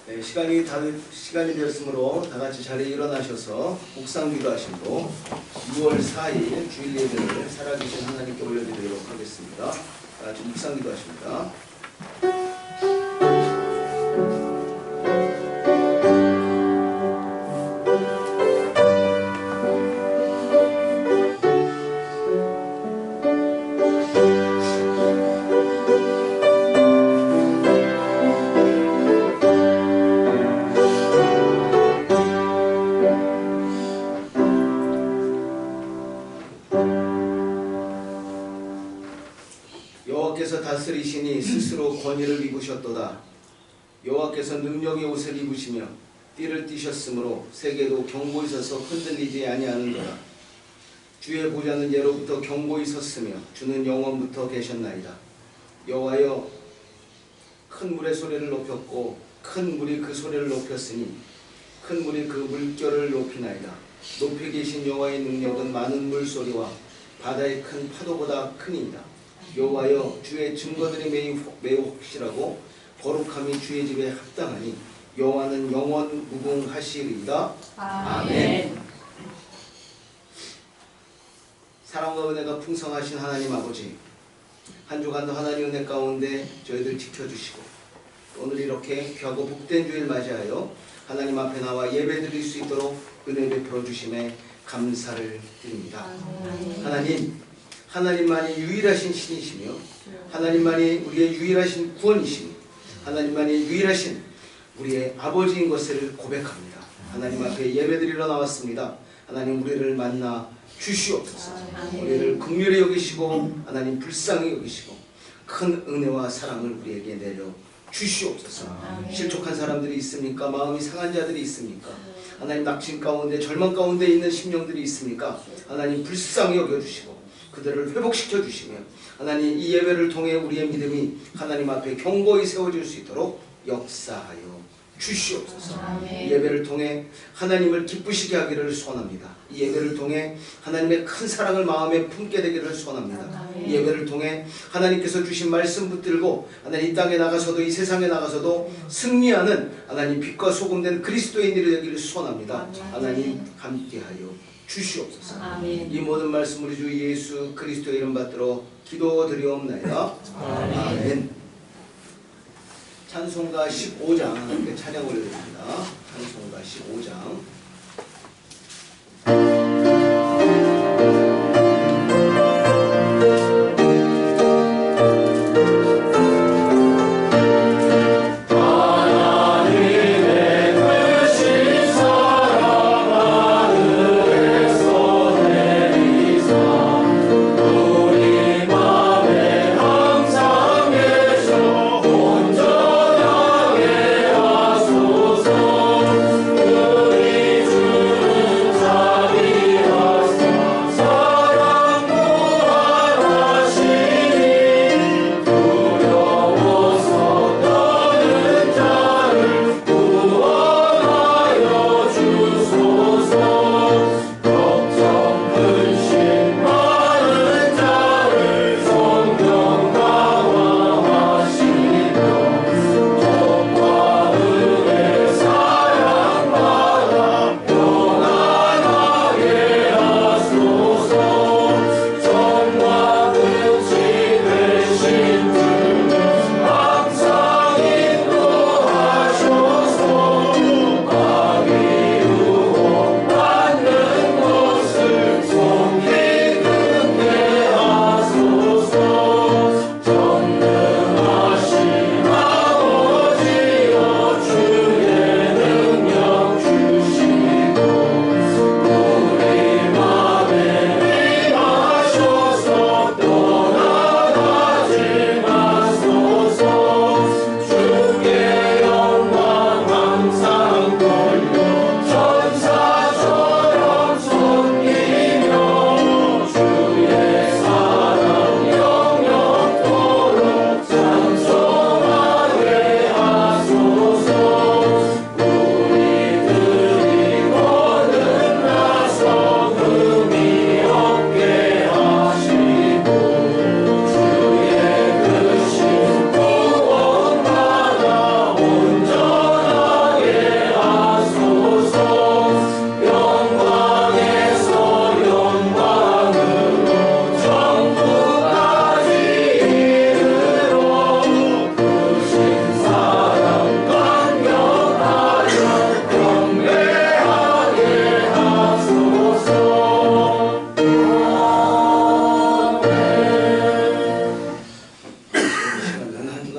네, 시간이 되었으므로 다 같이 자리에 일어나셔서 묵상기도 하시고 6월 4일 주일 예배를 살아계신 하나님께 올려드리도록 하겠습니다. 다 같이 묵상기도 하십니다. 여호와께서 다스리시니 스스로 권위를 입으셨도다. 여호와께서 능력의 옷을 입으시며 띠를 띠셨으므로 세계도 경고히 서서 흔들리지 아니하는도다. 주의 보좌는 예로부터 경고히 섰으며 주는 영원부터 계셨나이다. 여호와여, 큰 물의 소리를 높였고 큰 물이 그 소리를 높였으니 큰 물이 그 물결을 높이나이다. 높이 계신 여호와의 능력은 많은 물소리와 바다의 큰 파도보다 크니이다. 여호와여, 주의 증거들이 매우 확실하고 거룩함이 주의 집에 합당하니 여호와는 영원 무궁하시리이다. 아멘. 사랑과 은혜가 풍성하신 하나님 아버지, 한 주간도 하나님 은혜 가운데 저희들 지켜주시고 오늘 이렇게 귀하고 복된 주일 맞이하여 하나님 앞에 나와 예배드릴 수 있도록 은혜 베풀어 주심에 감사를 드립니다. 하나님만이 유일하신 신이시며 하나님만이 우리의 유일하신 구원이시며 하나님만이 유일하신 우리의 아버지인 것을 고백합니다. 하나님 앞에 예배드리러 나왔습니다. 하나님, 우리를 만나 주시옵소서. 우리를 긍휼히 여기시고 하나님 불쌍히 여기시고 큰 은혜와 사랑을 우리에게 내려 주시옵소서. 실족한 사람들이 있습니까? 마음이 상한 자들이 있습니까? 하나님, 낙심 가운데 절망 가운데 있는 심령들이 있습니까? 하나님, 불쌍히 여겨주시고 그들을 회복시켜 주시며 하나님, 이 예배를 통해 우리의 믿음이 하나님 앞에 견고히 세워질 수 있도록 역사하여 주시옵소서. 이 예배를 통해 하나님을 기쁘시게 하기를 소원합니다. 이 예배를 통해 하나님의 큰 사랑을 마음에 품게 되기를 소원합니다. 이 예배를 통해 하나님께서 주신 말씀 붙들고 하나님 이 땅에 나가서도 이 세상에 나가서도 승리하는 하나님 빛과 소금 된 그리스도인들이 되기를 소원합니다. 하나님, 함께하여 주시옵소서. 이 모든 말씀 우리 주 예수 그리스도의 이름 받들어 기도드리옵나이다. 아멘. 찬송가 15장 함께 찬양 올려드립니다. 찬송가 15장. 온전하게 하소서. 우리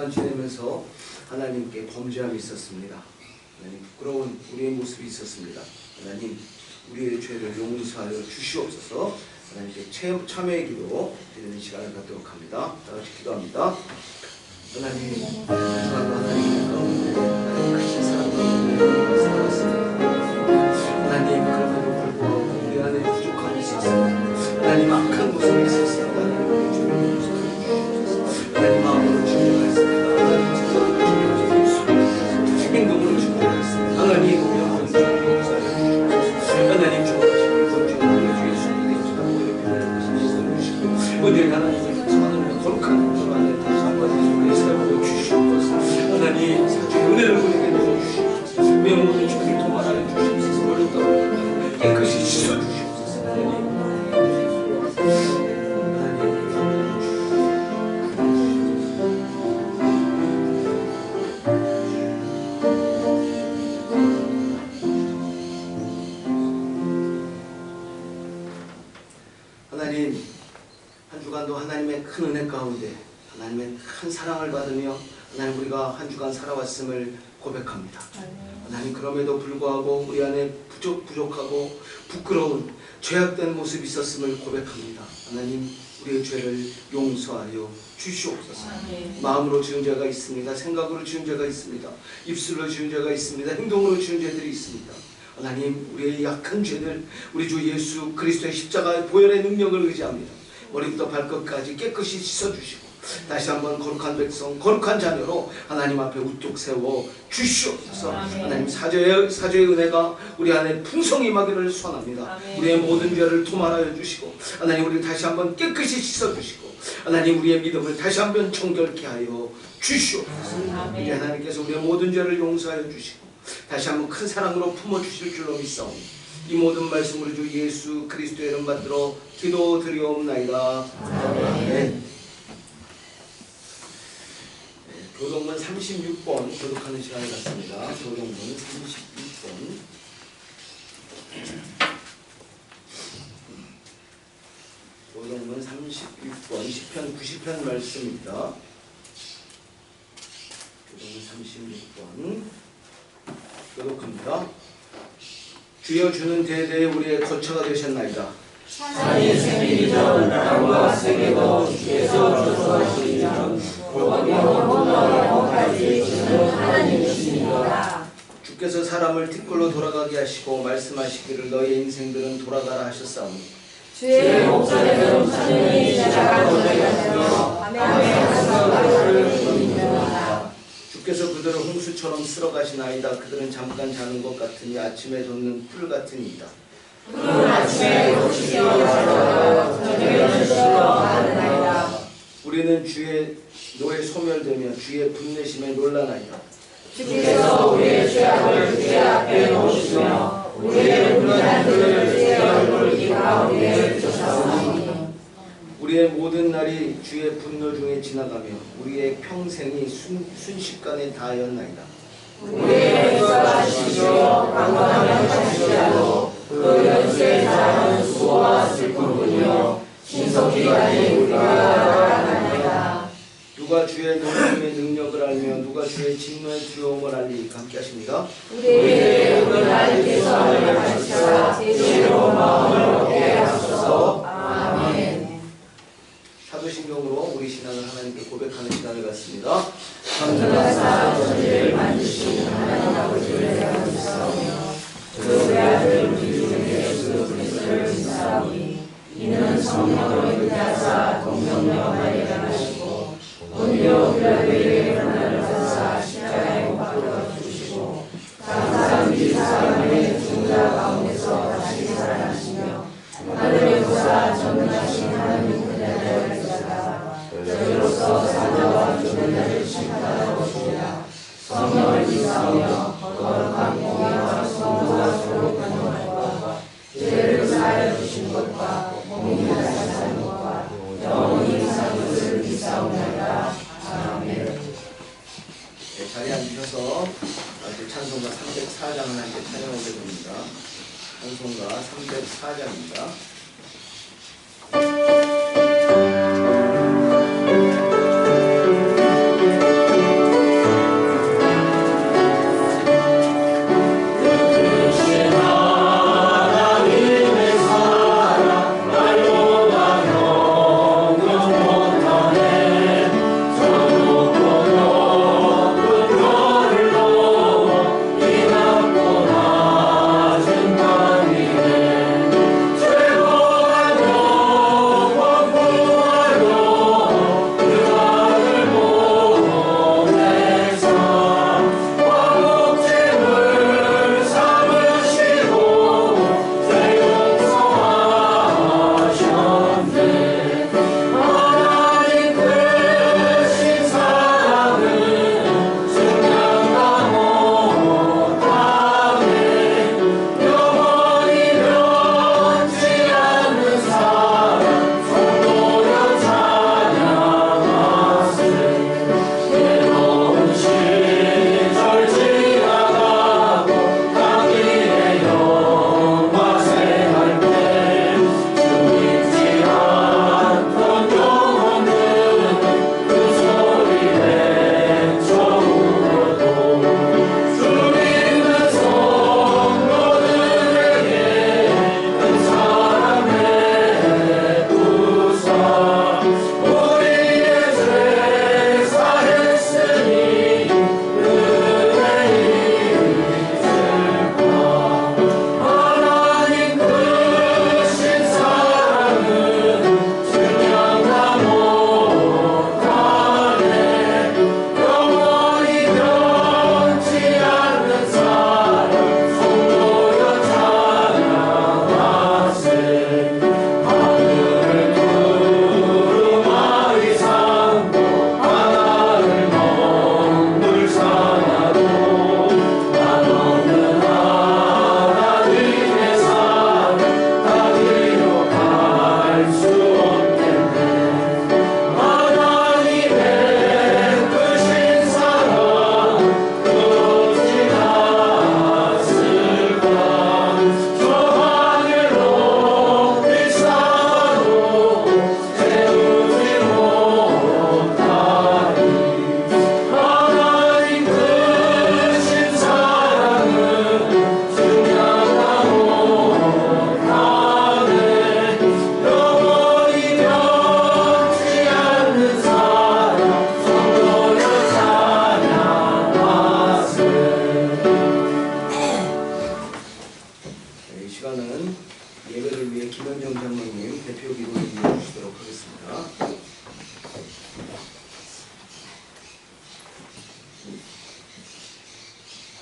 시간 지내면서 하나님께 범죄함이 있었습니다. 하나님 부끄러운 우리의 모습이 있었습니다. 하나님 우리의 죄를 용서하여 주시옵소서. 하나님께 참여의 기도 드리는 시간을 갖도록 합니다. 다 같이 기도합니다. 하나님, 하나님 가운데 크신 사랑과 살아왔습니다. 하나님 그럼에도 불구하고 우리 안에 부족함이 있었습니다. 하나님 악한 모습이 있었습니다. 하나님 죄를 용서하여 주옵소서. 하나님 마음으로 준비하였습니다. 하나님 생각으로 준비하였습니다. 행동으로 준비하였습니다. 하나님 우리 죄를 용서하여 주옵소서. 하나님 좋아하시는 건중한 우리 예수님의 이름으로 기도하여 주시고 오늘 하나님의 선한 거룩한 것 안에 다시 한번 우리 세워 주시옵소서. 하나님 사주의 은혜를 우리에게 내려주시옵소서. 우리의 모든 죄를 도말하여 주시옵소서. 어렵다고 깨끗이 씻어주시옵소서. 하나님 하나님 한 주간도 하나님의 큰 은혜 가운데 하나님의 큰 사랑을 받으며 하나님 우리가 한 주간 살아왔음을 고백합니다. 하나님 그럼에도 불구하고 우리 안에 부족하고 부끄러운 죄악된 모습이 있었음을 고백합니다. 하나님 우리의 죄를 용서하여 주시옵소서. 마음으로 지은 죄가 있습니다. 생각으로 지은 죄가 있습니다. 입술로 지은 죄가 있습니다. 행동으로 지은 죄들이 있습니다. 하나님 우리의 약한 죄들 우리 주 예수 그리스도의 십자가의 보혈의 능력을 의지합니다. 머리부터 발끝까지 깨끗이 씻어주시고 다시 한번 거룩한 백성 거룩한 자녀로 하나님 앞에 우뚝 세워 주시옵소서. 하나님 사죄의 은혜가 우리 안에 풍성히 임하기를 소원합니다. 우리의 모든 죄를 도말하여 주시고 하나님 우리를 다시 한번 깨끗이 씻어주시고 하나님 우리의 믿음을 다시 한번 정결케 하여 주시옵소서. 이제 하나님께서 우리의 모든 죄를 용서하여 주시고 다시 한번 큰 사랑으로 품어주실 줄로 믿사옵니다. 이 모든 말씀 우리 주 예수 그리스도의 이름 받들어 기도드리옵나이다. 아멘. 교동문 36번 교독하는 시간을 갖습니다. 교동문 36번. 교동문 36번 시편 90편 말씀입니다. 교동문 36번 교독합니다. 주여 주는 대대에 우리의 거처가 되셨나이다. 산이 생기전 땅과 세계도 주께서 조성하시리니 영원부터 영원까지 주는 하나님이시니라. 주께서 사람을 티끌로 돌아가게 하시고 말씀하시기를 너희 인생들은 돌아가라 하셨사오니 주의 목전에는 하늘이 시작한 것이며 밤에 하늘을 보이니라. 주께서 그들을 홍수처럼 쓸어가시나이다. 그들은 잠깐 자는 것 같으니 아침에 돋는 풀 같으니이다. 그는 아침에 도시되어 자라다가 저녁에는 식어가느니라. 우리는 주의 노에 소멸되며 주의 분내심에 놀라나이다. 주께서 우리의 죄악을 주의 앞에 놓으시며 우리의 분란들을 주의 얼굴 이 가운데 쫓아오시니 우리의 모든 날이 주의 분노 중에 지나가며 우리의 평생이 순식간에 다하였나이다. 우리의 용서하시시오 강건하면 하시라도 그 연세에 자라는 수고와 슬픔뿐이요 신속기간에 우리가 알아가나이다. 누가 주의 놀라움의 능력을 알며 누가 주의 진노의 두려움을 알리까 함께 하십니다. 우리에게 오늘 하나님께서 알려하시사 제대로 마음을 얻게 하소서. 아멘. 사도신경으로 우리 신앙을 하나님께 고백하는 시간을 갖습니다. 전능하사 천지를 만드신 하나님 아버지를 생각하사오며 그 외아들 우리 주 예수 그리스도를 믿사오니 이는 성령으로 인하사 동정녀가 일어나시고 본요 빌라도에게 고난을 받으사 십자가에 못 박혀 죽으시고 다음 이 사람의 죽은 자 가운데서 다시 살아나시며 하늘에 보사 전능하신 하나님 그자를 계시다가 저희로서 사자와 죽은 자를 심판하러 오시리라. 성령을 믿사오며 거룩한 공의와 성도와 거룩한 영광과 죄를 사하여 주신 것과 공의하신 사는 것과 영원히 사는 것을 믿사옵나이다. 아멘. 자리에 앉으셔서 찬송가 304장을 함께 찬양하게 됩니다. 찬송가 304장입니다.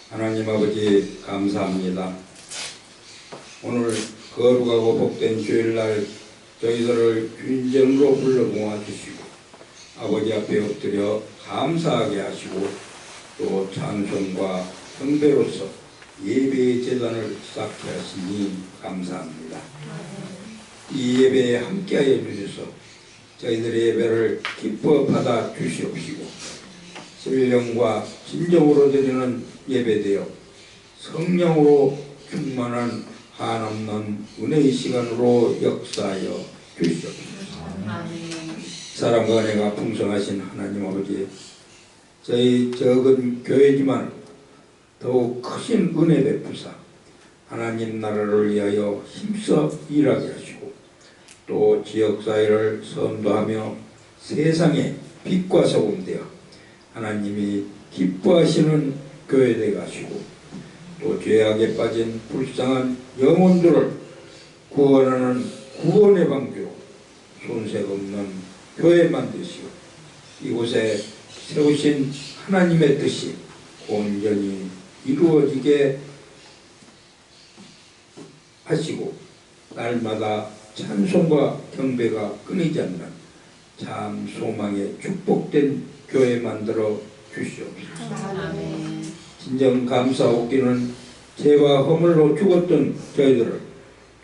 하나님 아버지 감사합니다. 오늘 거룩하고 복된 주일날 저희들을 균전으로 불러 모아주시고 아버지 앞에 엎드려 감사하게 하시고 또 찬송과 경배로서 예배의 제단을 쌓게 하시니 감사합니다. 이 예배에 함께하여 주셔서 저희들의 예배를 기뻐 받아 주시옵시고 신령과 진정으로 드리는 예배되어 성령으로 충만한 한없는 은혜의 시간으로 역사하여 주시옵소서. 사랑과 은혜가 풍성하신 하나님 아버지, 저희 적은 교회지만 더욱 크신 은혜 베푸사 하나님 나라를 위하여 힘써 일하게 하시고 또 지역사회를 선도하며 세상에 빛과 소금 되어 하나님이 기뻐하시는 교회 되게 하시고 또 죄악에 빠진 불쌍한 영혼들을 구원하는 구원의 방주로 손색 없는 교회 만드시고 이곳에 세우신 하나님의 뜻이 온전히 이루어지게 하시고 날마다 찬송과 경배가 끊이지 않는 참 소망의 축복된 교회 만들어 주시옵소서. 진정 감사옵기는 죄와 허물로 죽었던 저희들을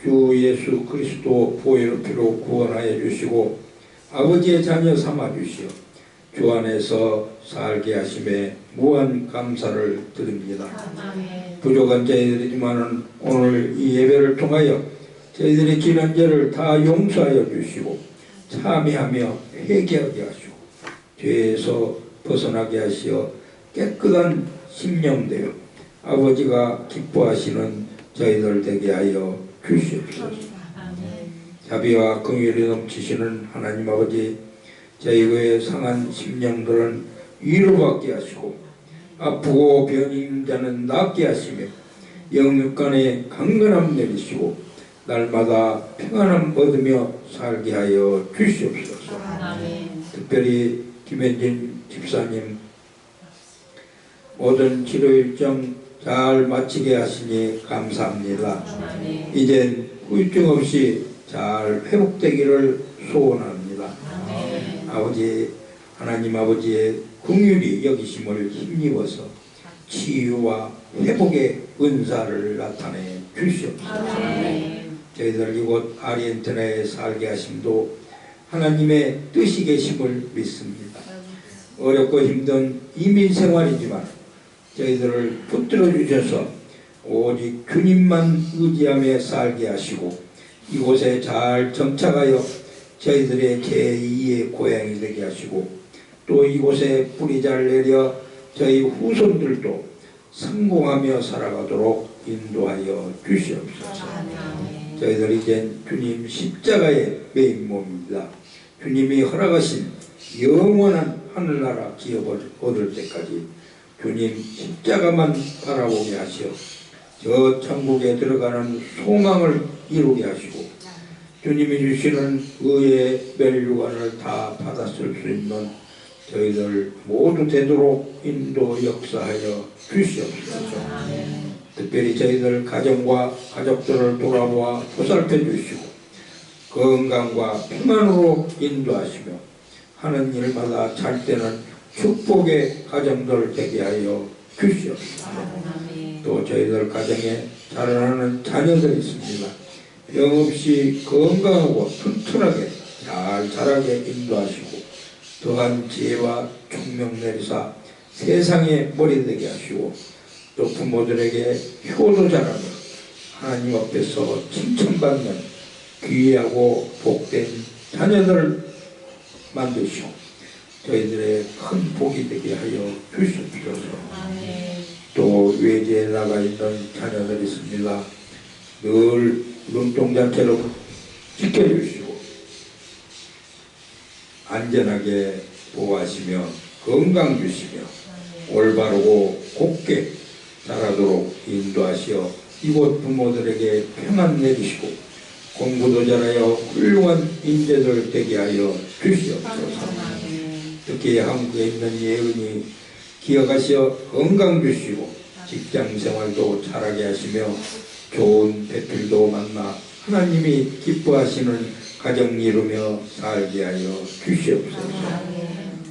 주 예수 그리스도 보혈의 피로 구원하여 주시고 아버지의 자녀 삼아 주시어 주 안에서 살게 하심에 무한 감사를 드립니다. 부족한 저희들이지만 오늘 이 예배를 통하여 저희들의 지난 죄를 다 용서하여 주시고 참회하며 회개하게 하시고 죄에서 벗어나게 하시어 깨끗한 심령되어 아버지가 기뻐하시는 저희들 되게 하여 주시옵소서. 자비와 긍휼이 넘치시는 하나님 아버지, 저희의 상한 심령들은 위로받게 하시고 아프고 병이 있는 자는 낫게 하시며 영육간에 강건함 내리시고 날마다 평안함 얻으며 살게 하여 주시옵소서. 특별히 김현진 집사님 모든 치료 일정 잘 마치게 하시니 감사합니다. 이젠 후유증 없이 잘 회복되기를 소원합니다. 아버지, 하나님 아버지의 긍휼이 여기심을 힘입어서 치유와 회복의 은사를 나타내 주시옵소서. 저희들 이곳 아르헨티나에 살게 하심도 하나님의 뜻이 계심을 믿습니다. 어렵고 힘든 이민 생활이지만 저희들을 붙들어 주셔서 오직 주님만 의지하며 살게 하시고 이곳에 잘 정착하여 저희들의 제2의 고향이 되게 하시고 또 이곳에 뿌리 잘 내려 저희 후손들도 성공하며 살아가도록 인도하여 주시옵소서. 저희들 이제 주님 십자가의 매인 몸입니다. 주님이 허락하신 영원한 하늘나라 기업을 얻을 때까지 주님 십자가만 바라보게 하시어 저 천국에 들어가는 소망을 이루게 하시고 주님이 주시는 의의 멸류관을 다 받았을 수 있는 저희들 모두 되도록 인도 역사하여 주시옵소서. 특별히 저희들 가정과 가족들을 돌아보아 보살펴 주시고 건강과 평안으로 인도하시며 하는 일마다 잘 되는 축복의 가정들 되게 하여 주시옵소서. 또 저희들 가정에 자라나는 자녀들이 있습니다. 병 없이 건강하고 튼튼하게 잘 자라게 인도하시고 더한 지혜와 총명 내리사 세상의 머리 되게 하시고 또 부모들에게 효도 자라며 하나님 앞에서 칭찬받는 귀하고 복된 자녀들을 만드시고 저희들의 큰 복이 되게 하여 주시옵소서. 또 외지에 나가 있는 자녀들이 있습니다. 늘 눈동자처럼 지켜주시고 안전하게 보호하시며 건강 주시며 올바르고 곱게 자라도록 인도하시어 이곳 부모들에게 평안 내리시고 공부도 잘하여 훌륭한 인재들 되게 하여 주시옵소서. 특히 한국에 있는 예은이 기억하시어 건강 주시고 직장 생활도 잘하게 하시며 좋은 배필도 만나 하나님이 기뻐하시는 가정 이루며 살게 하여 주시옵소서.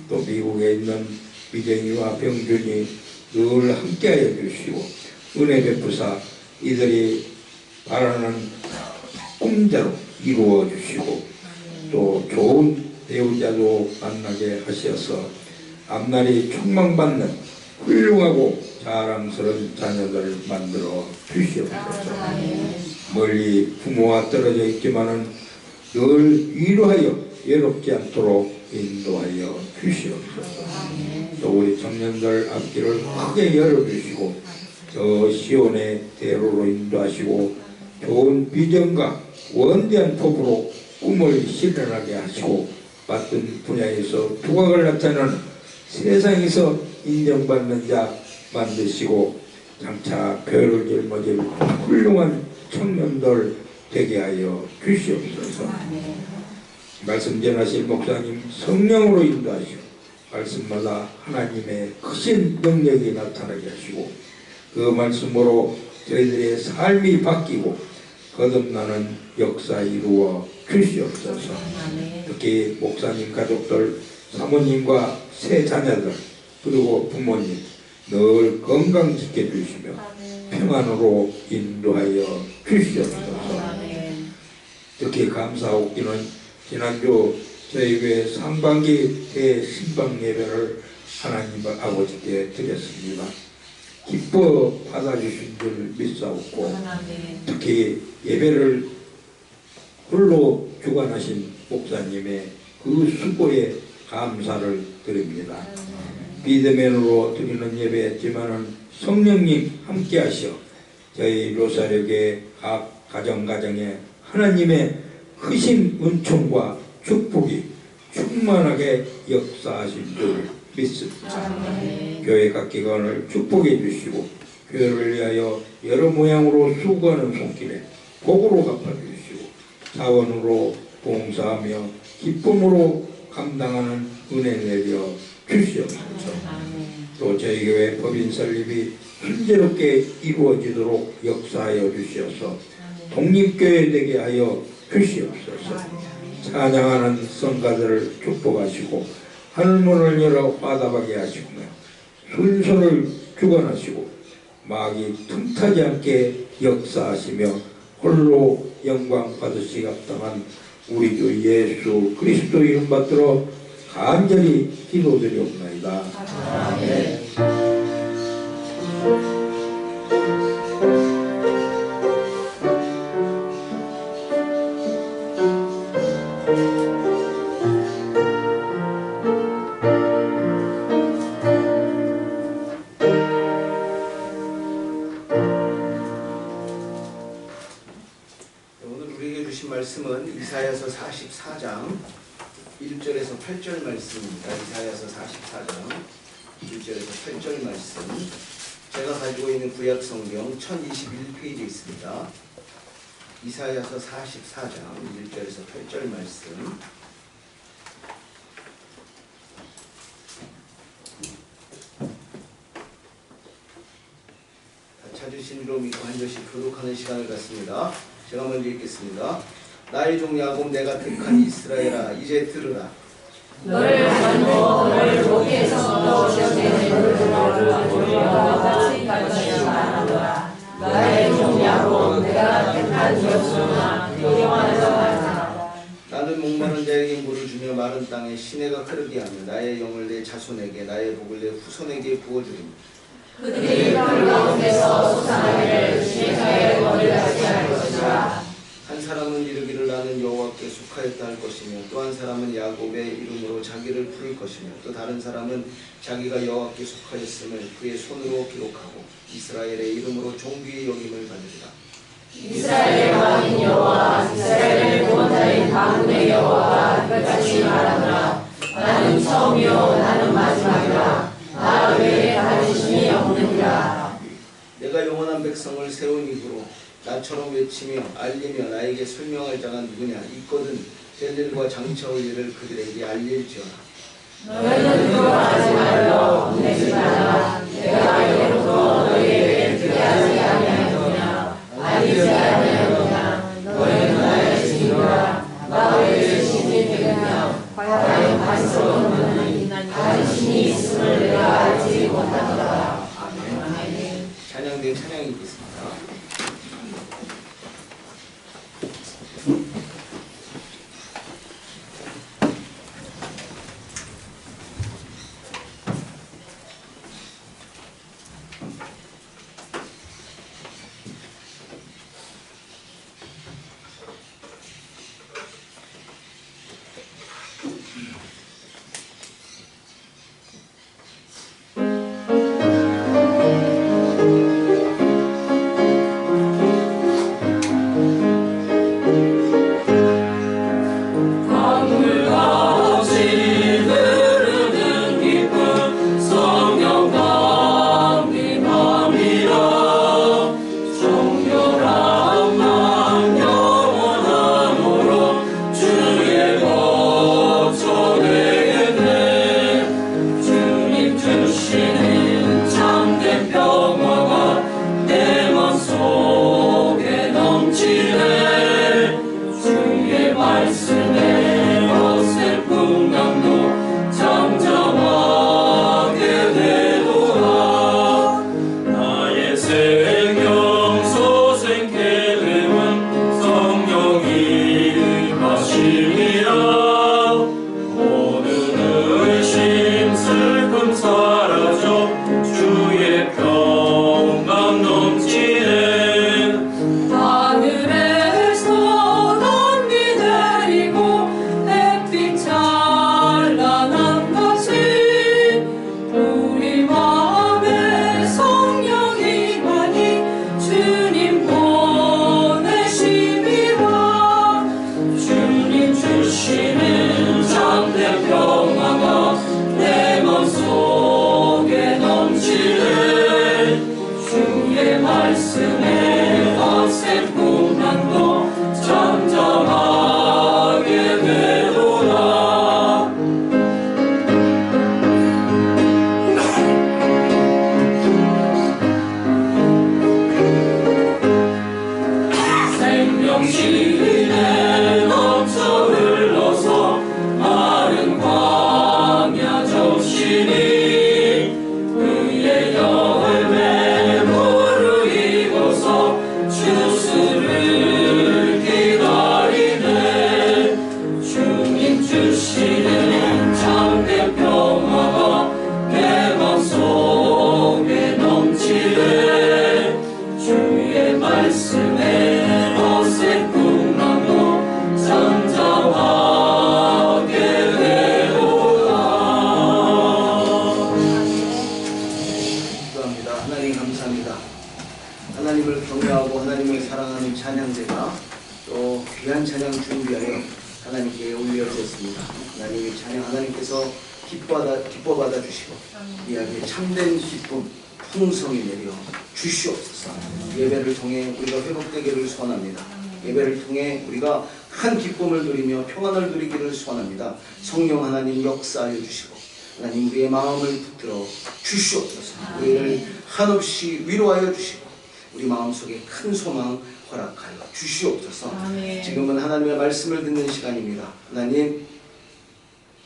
또 미국에 있는 미정이와 병준이 늘 함께하여 주시고 은혜 베푸사 이들이 바라는 꿈대로 이루어 주시고 또 좋은 배우자도 만나게 하셔서 앞날이 촉망받는 훌륭하고 자랑스러운 자녀들을 만들어 주시옵소서. 멀리 부모와 떨어져 있지만은 늘 위로하여 외롭지 않도록 인도하여 주시옵소서. 또 우리 청년들 앞길을 크게 열어주시고 저 시온의 대로로 인도하시고 좋은 비전과 원대한 포부로 꿈을 실현하게 하시고 맡은 분야에서 두각을 나타내는 세상에서 인정받는 자 만드시고 장차 별을 짊어질 훌륭한 청년들 되게 하여 주시옵소서. 말씀 전하실 목사님 성령으로 인도하시고 말씀마다 하나님의 크신 능력이 나타나게 하시고 그 말씀으로 저희들의 삶이 바뀌고 거듭나는 역사 이루어 주시옵소서. 특히 목사님 가족들, 사모님과 세 자녀들 그리고 부모님 늘 건강 지켜주시며 평안으로 인도하여 주시옵소서. 특히 감사하옵기는 지난주 저희 교회 상반기 대신방 예배를 하나님 아버지께 드렸습니다. 기뻐 받아주신 줄 믿사옵고 특히 예배를 홀로 주관하신 목사님의 그 수고에 감사를 드립니다. 비대면으로 드리는 예배였지만은 성령님 함께하셔 저희 로사력의 각 가정에 하나님의 크신 은총과 축복이 충만하게 역사하신 줄 믿습니다. 교회 각 기관을 축복해 주시고 교회를 위하여 여러 모양으로 수고하는 손길에 복으로 갚아주시고 자원으로 봉사하며 기쁨으로 감당하는 은혜 내려 주시옵소서. 또 저희 교회 법인 설립이 순조롭게 이루어지도록 역사하여 주시어서 독립교회 되게 하여 주시옵소서. 찬양하는 성가들을 축복하시고 하늘문을 열어 화답하게 하시며 순서를 주관하시고 마귀 틈타지 않게 역사하시며 홀로 영광 받으시기 합당한 우리 주 예수 그리스도 이름 받들어 간절히 기도드리옵나이다. 아멘. 말씀은 이사야서 44장 1절에서 8절 말씀입니다. 이사야서 44장 1절에서 8절 말씀 제가 가지고 있는 구약 성경 1021페이지에 있습니다. 이사야서 44장 1절에서 8절 말씀 찾으신 이로 믿고 한 절씩 교독하는 시간을 갖습니다. 제가 먼저 읽겠습니다. 나의 종 야곱 내가 택한 이스라엘아 이제 들으라. 너를 가지고 너를 목에서 시작되는 너를 같이 가르치지 말아라. 나의 종 야곱 내가 택한 여수나 요령하는 자라. 나는 목마른 자에게 물을 주며 마른 땅에 시내가 흐르게 하며 나의 영을 내 자손에게 나의 복을 내 후손에게 부어주리니 그들이 그 가운데서 솟아나기를 시내가의 머리같이 할 것이라. 한 사람은 이르기를 나는 여호와께 속하였다 할 것이며 또 한 사람은 야곱의 이름으로 자기를 부를 것이며 또 다른 사람은 자기가 여호와께 속하였음을 그의 손으로 기록하고 이스라엘의 이름으로 존귀히 여김을 받으리라. 이스라엘의 왕인 여호와 이스라엘의 구원자인 가문의 여호와가 이같이 말하노라. 나는 처음이요 나는 마지막이라. 나 외에 다른 신이 없느니라. 내가 영원한 백성을 세운 이후로 나처럼 외치며 알리며 나에게 설명할 자가 누구냐. 있거든 될 일과 장차올 일을 그들에게 알릴지어다. 너희는 두려워하지 말라. 내지 말라. 내가 이로부터 너희에게 기도드립니다. 하나님 감사합니다. 하나님을 경외하고 하나님을 사랑하는 찬양제가 또 귀한 찬양 준비하여 하나님께 올려드렸습니다. 하나님의 찬양 하나님께서 기뻐받아 주시고 이야기에 참된 기쁨 풍성히 내려 주시옵소서. 예배를 통해 우리가 회복되기를 소원합니다. 예배를 통해 우리가 한 기쁨을 누리며 평안을 누리기를 소원합니다. 성령 하나님 역사하여 주시고 하나님 우리의 마음을 붙들어 주시옵소서. 우리를 한없이 위로하여 주시고 우리 마음속에 큰 소망 허락하여 주시옵소서. 지금은 하나님의 말씀을 듣는 시간입니다. 하나님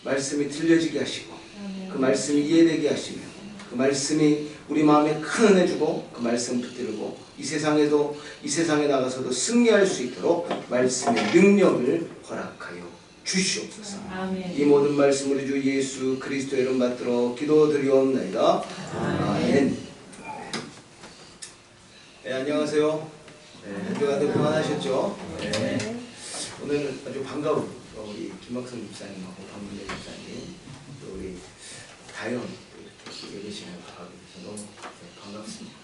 말씀이 들려지게 하시고 그 말씀이 이해되게 하시며 그 말씀이 우리 마음에 큰 은혜 주고 그 말씀 붙들고 이 세상에 나가서도 승리할 수 있도록 말씀의 능력을 허락하여 주시옵소서. 이 모든 말씀 우리 주 예수 그리스도의 이름 받들어 기도드리옵나이다. 아멘. 네, 안녕하세요. 한 주간도 평안하셨죠? 네. 오늘 아주 반가운 우리 김학성 집사님하고 박문재 집사님 또 우리 다현 이렇게 예배시간 가게 돼서 너무 반갑습니다.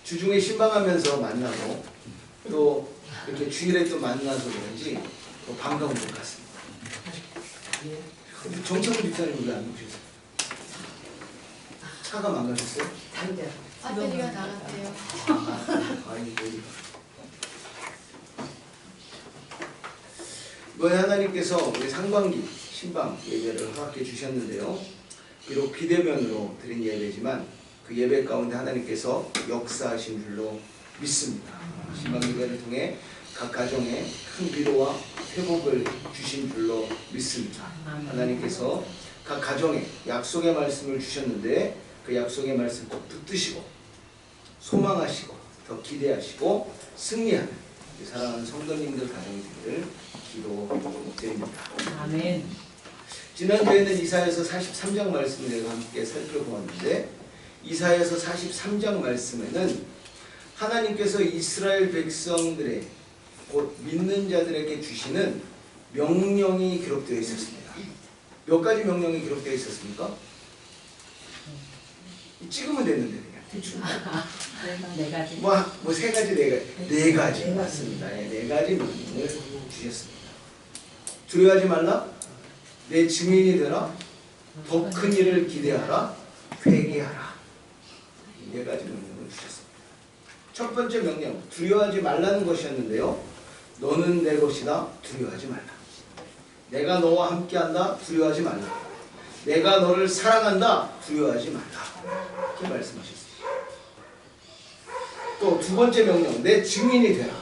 주중에 신방하면서 만나고 또 이렇게 주일에 또 만나서 그런지 더 반가운 것 같습니다. 근데 정창훈 집사님 왜 안 오셨어요? 차가 망가졌어요? 배터리가 나갔대요. 아니 이번에 하나님께서 우리 상반기 신방 예배를 허락해 주셨는데요. 비록 비대면으로 드린 예배지만 그 예배 가운데 하나님께서 역사하신 줄로 믿습니다. 신방 예배를 통해 각 가정에 큰 위로와 회복을 주신 줄로 믿습니다. 하나님께서 각 가정에 약속의 말씀을 주셨는데 그 약속의 말씀 꼭 붙드시고 소망하시고 더 기대하시고 승리하는 사랑하는 성도님들 가정이 되기를 기도드립니다. 아멘. 지난주에는 이사야서 43장 말씀을 내가 함께 살펴보았는데 이사야서 43장 말씀에는 하나님께서 이스라엘 백성들의 곧 믿는 자들에게 주시는 명령이 기록되어 있었습니다. 몇 가지 명령이 기록되어 있었습니까? 찍으면 됐는데 그냥 대충 네 가지. 뭐 세 가지 네 가지 맞습니다. 네 가지 명령을 주셨습니다. 두려워하지 말라, 내 증인이 되라, 더 큰 일을 기대하라, 회개하라. 이 네 가지 명령을 주셨습니다. 첫 번째 명령, 두려워하지 말라는 것이었는데요. 너는 내 것이다, 두려워하지 말라. 내가 너와 함께한다, 두려워하지 말라. 내가 너를 사랑한다, 두려워하지 말라. 이렇게 말씀하셨습니다. 또 두 번째 명령, 내 증인이 되라.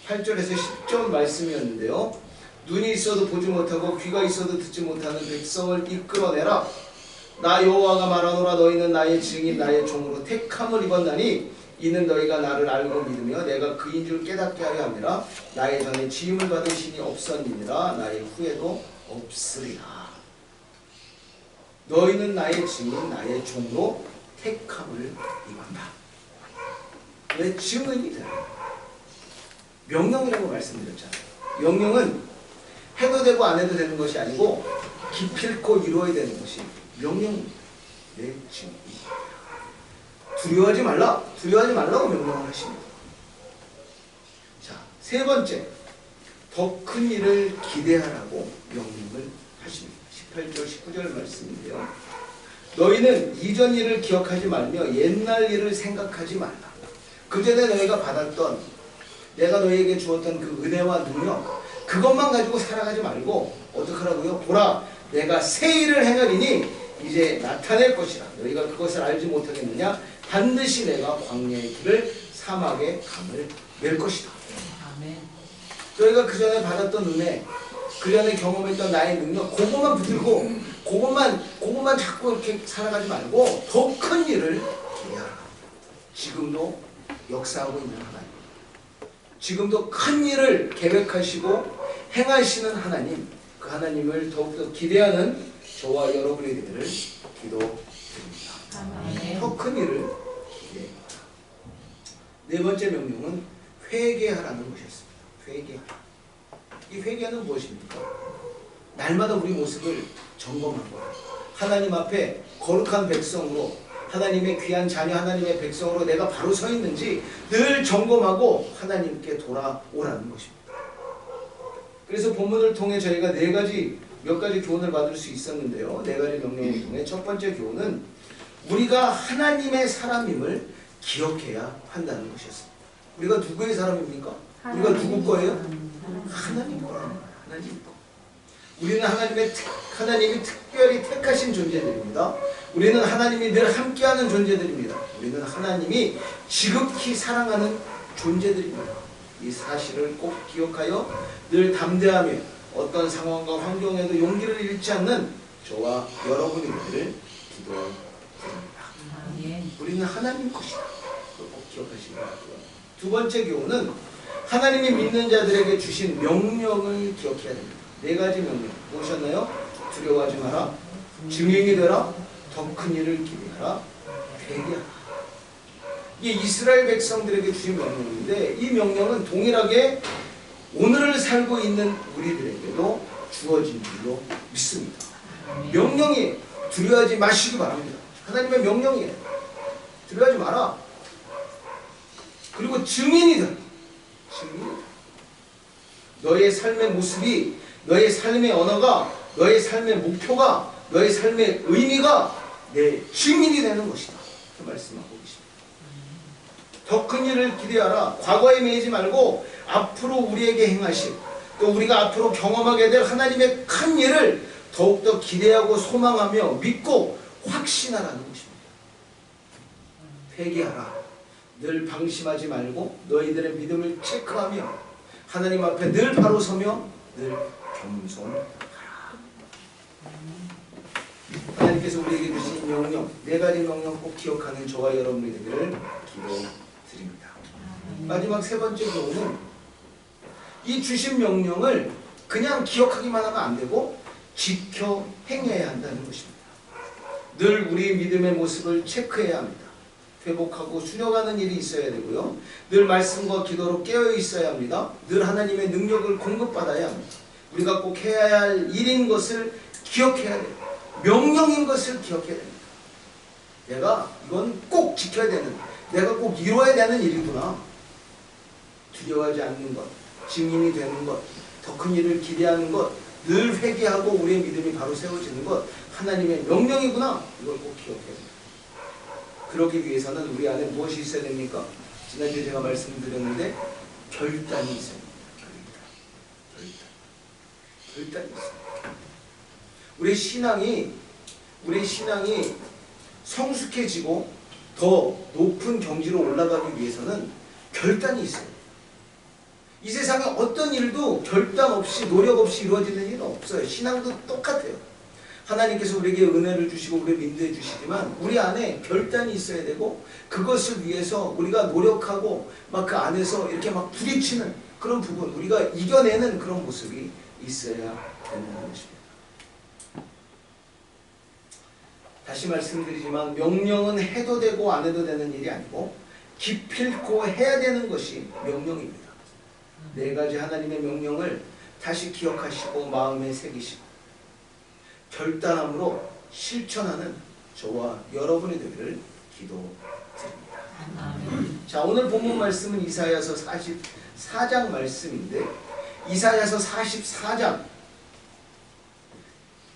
8절에서 10절 말씀이었는데요. 눈이 있어도 보지 못하고 귀가 있어도 듣지 못하는 백성을 이끌어내라. 나 여호와가 말하노라. 너희는 나의 증인 나의 종으로 택함을 입었나니 이는 너희가 나를 알고 믿으며 내가 그인 줄 깨닫게 하려 함이라. 나의 전에 지음을 받은 신이 없었느니라. 나의 후에도 없으리라. 너희는 나의 증인 나의 종으로 택함을 입었다. 내 증인이 되라. 명령이라고 말씀드렸잖아요. 명령은 해도 되고 안 해도 되는 것이 아니고 기필코 이루어야 되는 것이 명령입니다. 내 증인. 두려워하지 말라. 두려워하지 말라고 명령을 하십니다. 자, 세 번째, 더 큰 일을 기대하라고 명령을 하십니다. 18절 19절 말씀인데요. 너희는 이전 일을 기억하지 말며 옛날 일을 생각하지 말라. 그 전에 너희가 받았던 내가 너희에게 주었던 그 은혜와 능력 그것만 가지고 살아가지 말고 어떡하라고요? 보라, 내가 새 일을 행하리니 이제 나타낼 것이라. 너희가 그것을 알지 못하겠느냐? 반드시 내가 광야의 길을 사막의 강을 낼 것이다. 아멘. 너희가 그 전에 받았던 은혜, 그 전에 경험했던 나의 능력, 그것만 붙들고 그것만 자꾸 이렇게 살아가지 말고 더 큰 일을 기대하라. 지금도 역사하고 있는 하나님, 지금도 큰 일을 계획하시고 행하시는 하나님, 그 하나님을 더욱더 기대하는 저와 여러분이 되기를 기도드립니다. 더 큰 일을 기대합니다. 네 번째 명령은 회개하라는 것이었습니다. 회개하라. 이 회개는 무엇입니까? 날마다 우리 모습을 점검하고 하나님 앞에 거룩한 백성으로 하나님의 귀한 자녀, 하나님의 백성으로 내가 바로 서 있는지 늘 점검하고 하나님께 돌아오라는 것입니다. 그래서 본문을 통해 저희가 몇 가지 교훈을 받을 수 있었는데요. 4가지 명령을 통해 첫 번째 교훈은 우리가 하나님의 사람임을 기억해야 한다는 것이었습니다. 우리가 누구의 사람입니까? 우리가 누구 거예요? 하나님 거예요. 하나님 거. 우리는 하나님이 특별히 택하신 존재들입니다. 우리는 하나님이 늘 함께하는 존재들입니다. 우리는 하나님이 지극히 사랑하는 존재들입니다. 이 사실을 꼭 기억하여 늘 담대하며 어떤 상황과 환경에도 용기를 잃지 않는 저와 여러분이 되기를 기도드립니다. 우리는 하나님 것이다. 그걸 꼭 기억하시기 바라고요. 두 번째 교훈은 하나님이 믿는 자들에게 주신 명령을 기억해야 됩니다. 4가지 명령 무엇이었나요? 두려워하지 마라, 증인이 되라, 더 큰 일을 기대하라, 회개하라. 이게 이스라엘 백성들에게 주신 명령인데 이 명령은 동일하게 오늘을 살고 있는 우리들에게도 주어진 줄로 믿습니다. 명령이 두려워하지 마시기 바랍니다. 하나님의 명령이에요. 두려워하지 마라. 그리고 증인이 되라. 너의 삶의 모습이, 너의 삶의 언어가, 너의 삶의 목표가, 너의 삶의 의미가 내 증인이 되는 것이다. 그 말씀하고 계십니다. 더 큰 일을 기대하라. 과거에 매이지 말고 앞으로 우리에게 행하실, 또 우리가 앞으로 경험하게 될 하나님의 큰 일을 더욱더 기대하고 소망하며 믿고 확신하라는 것입니다. 회개하라. 늘 방심하지 말고 너희들의 믿음을 체크하며 하나님 앞에 늘 바로 서며 늘 겸손하라. 하나님께서 우리에게 주신 명령, 4가지 명령 꼭 기억하는 저와 여러분이 되기를 기도드립니다. 마지막 3번째 교훈은 이 주신 명령을 그냥 기억하기만 하면 안 되고 지켜 행해야 한다는 것입니다. 늘 우리 믿음의 모습을 체크해야 합니다. 회복하고 수려가는 일이 있어야 되고요. 늘 말씀과 기도로 깨어 있어야 합니다. 늘 하나님의 능력을 공급받아야 합니다. 우리가 꼭 해야 할 일인 것을 기억해야 돼요. 명령인 것을 기억해야 됩니다. 내가 이건 꼭 지켜야 되는, 내가 꼭 이루어야 되는 일이구나. 두려워하지 않는 것, 증인이 되는 것, 더 큰 일을 기대하는 것, 늘 회개하고 우리의 믿음이 바로 세워지는 것, 하나님의 명령이구나. 이걸 꼭 기억해야 됩니다. 그러기 위해서는 우리 안에 무엇이 있어야 됩니까? 지난주에 제가 말씀드렸는데 결단이 있어야 됩니다. 결단이 있어요. 우리 신앙이 성숙해지고 더 높은 경지로 올라가기 위해서는 결단이 있어요. 이 세상에 어떤 일도 결단 없이 노력 없이 이루어지는 일은 없어요. 신앙도 똑같아요. 하나님께서 우리에게 은혜를 주시고 우리를 인도해 주시지만 우리 안에 결단이 있어야 되고 그것을 위해서 우리가 노력하고 막 그 안에서 이렇게 막 부딪히는 그런 부분, 우리가 이겨내는 그런 모습이 있어야 되는 것입니다. 다시 말씀드리지만 명령은 해도 되고 안 해도 되는 일이 아니고 기필코 해야 되는 것이 명령입니다. 4가지 하나님의 명령을 다시 기억하시고 마음에 새기시고 결단함으로 실천하는 저와 여러분이 되기를 기도드립니다. 자, 오늘 본문 말씀은 이사야서 44장 말씀인데 이사야서 44장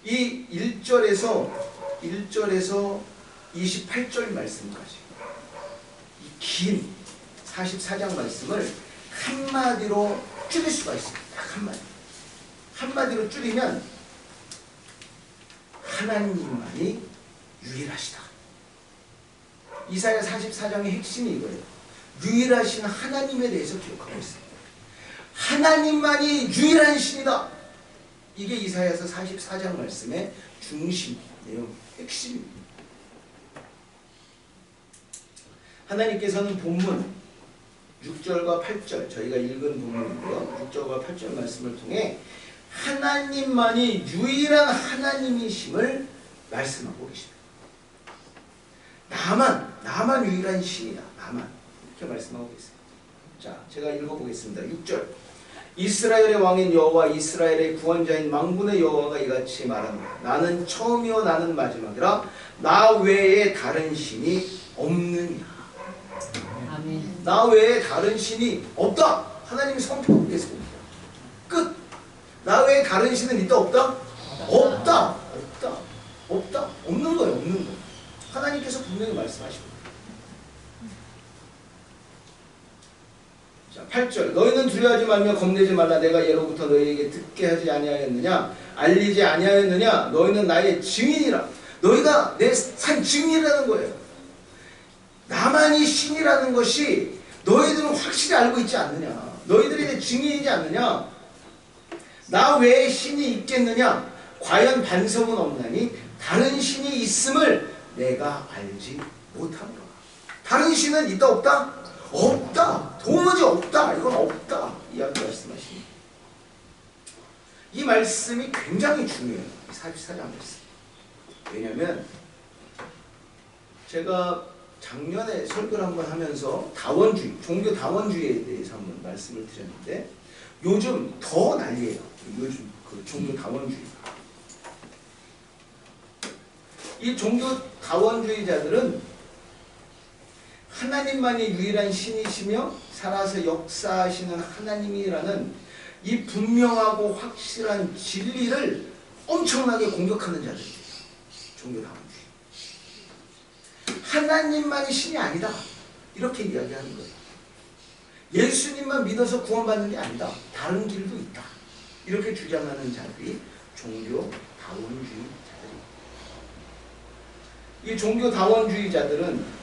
이 1절에서 28절 말씀까지 이 긴 44장 말씀을 한마디로 줄일 수가 있습니다. 한마디로 줄이면 하나님만이 유일하시다. 이사야 44장의 핵심이 이거예요. 유일하신 하나님에 대해서 기록하고 있습니다. 하나님만이 유일한 신이다. 이게 이사야서 44장 말씀의 중심 내용, 핵심입니다. 하나님께서는 본문 6절과 8절, 저희가 읽은 부분인데요. 6절과 8절 말씀을 통해 하나님만이 유일한 하나님이심을 말씀하고 계십니다. 나만 유일한 신이다. 나만. 이렇게 말씀하고 계십니다. 자, 제가 읽어보겠습니다. 6절. 이스라엘의 왕인 여호와 이스라엘의 구원자인 만군의 여호와가 이같이 말합니다. 나는 처음이요 나는 마지막이라 나 외에 다른 신이 없느냐. 아멘. 나 외에 다른 신이 없다. 하나님이 선포하고 계십니다. 끝. 나 외에 다른 신은 있다 없다? 없다. 없다. 없다. 없는 거예요. 없는 거. 하나님께서 분명히 말씀하십니다. 자, 8절. 너희는 두려워하지 말며 겁내지 말라. 내가 예로부터 너희에게 듣게 하지 아니하였느냐? 알리지 아니하였느냐? 너희는 나의 증인이라. 너희가 내 산 증인이라는 거예요. 나만이 신이라는 것이 너희들은 확실히 알고 있지 않느냐? 너희들이 내 증인이지 않느냐? 나 외에 신이 있겠느냐? 과연 반석은 없나니 다른 신이 있음을 내가 알지 못하노라. 다른 신은 있다 없다? 없다. 도무지 없다. 이건 없다. 이야기 말씀하십니다. 이 말씀이 굉장히 중요해요. 44장 말씀. 왜냐하면 제가 작년에 설교를 한번 하면서 다원주의, 종교 다원주의에 대해서 한번 말씀을 드렸는데 요즘 더 난리예요. 요즘 그 종교 다원주의. 이 종교 다원주의자들은 하나님만이 유일한 신이시며 살아서 역사하시는 하나님이라는 이 분명하고 확실한 진리를 엄청나게 공격하는 자들이에요. 종교 다원주의. 하나님만이 신이 아니다. 이렇게 이야기하는 거예요. 예수님만 믿어서 구원받는 게 아니다. 다른 길도 있다. 이렇게 주장하는 자들이 종교 다원주의자들입니다. 이 종교 다원주의자들은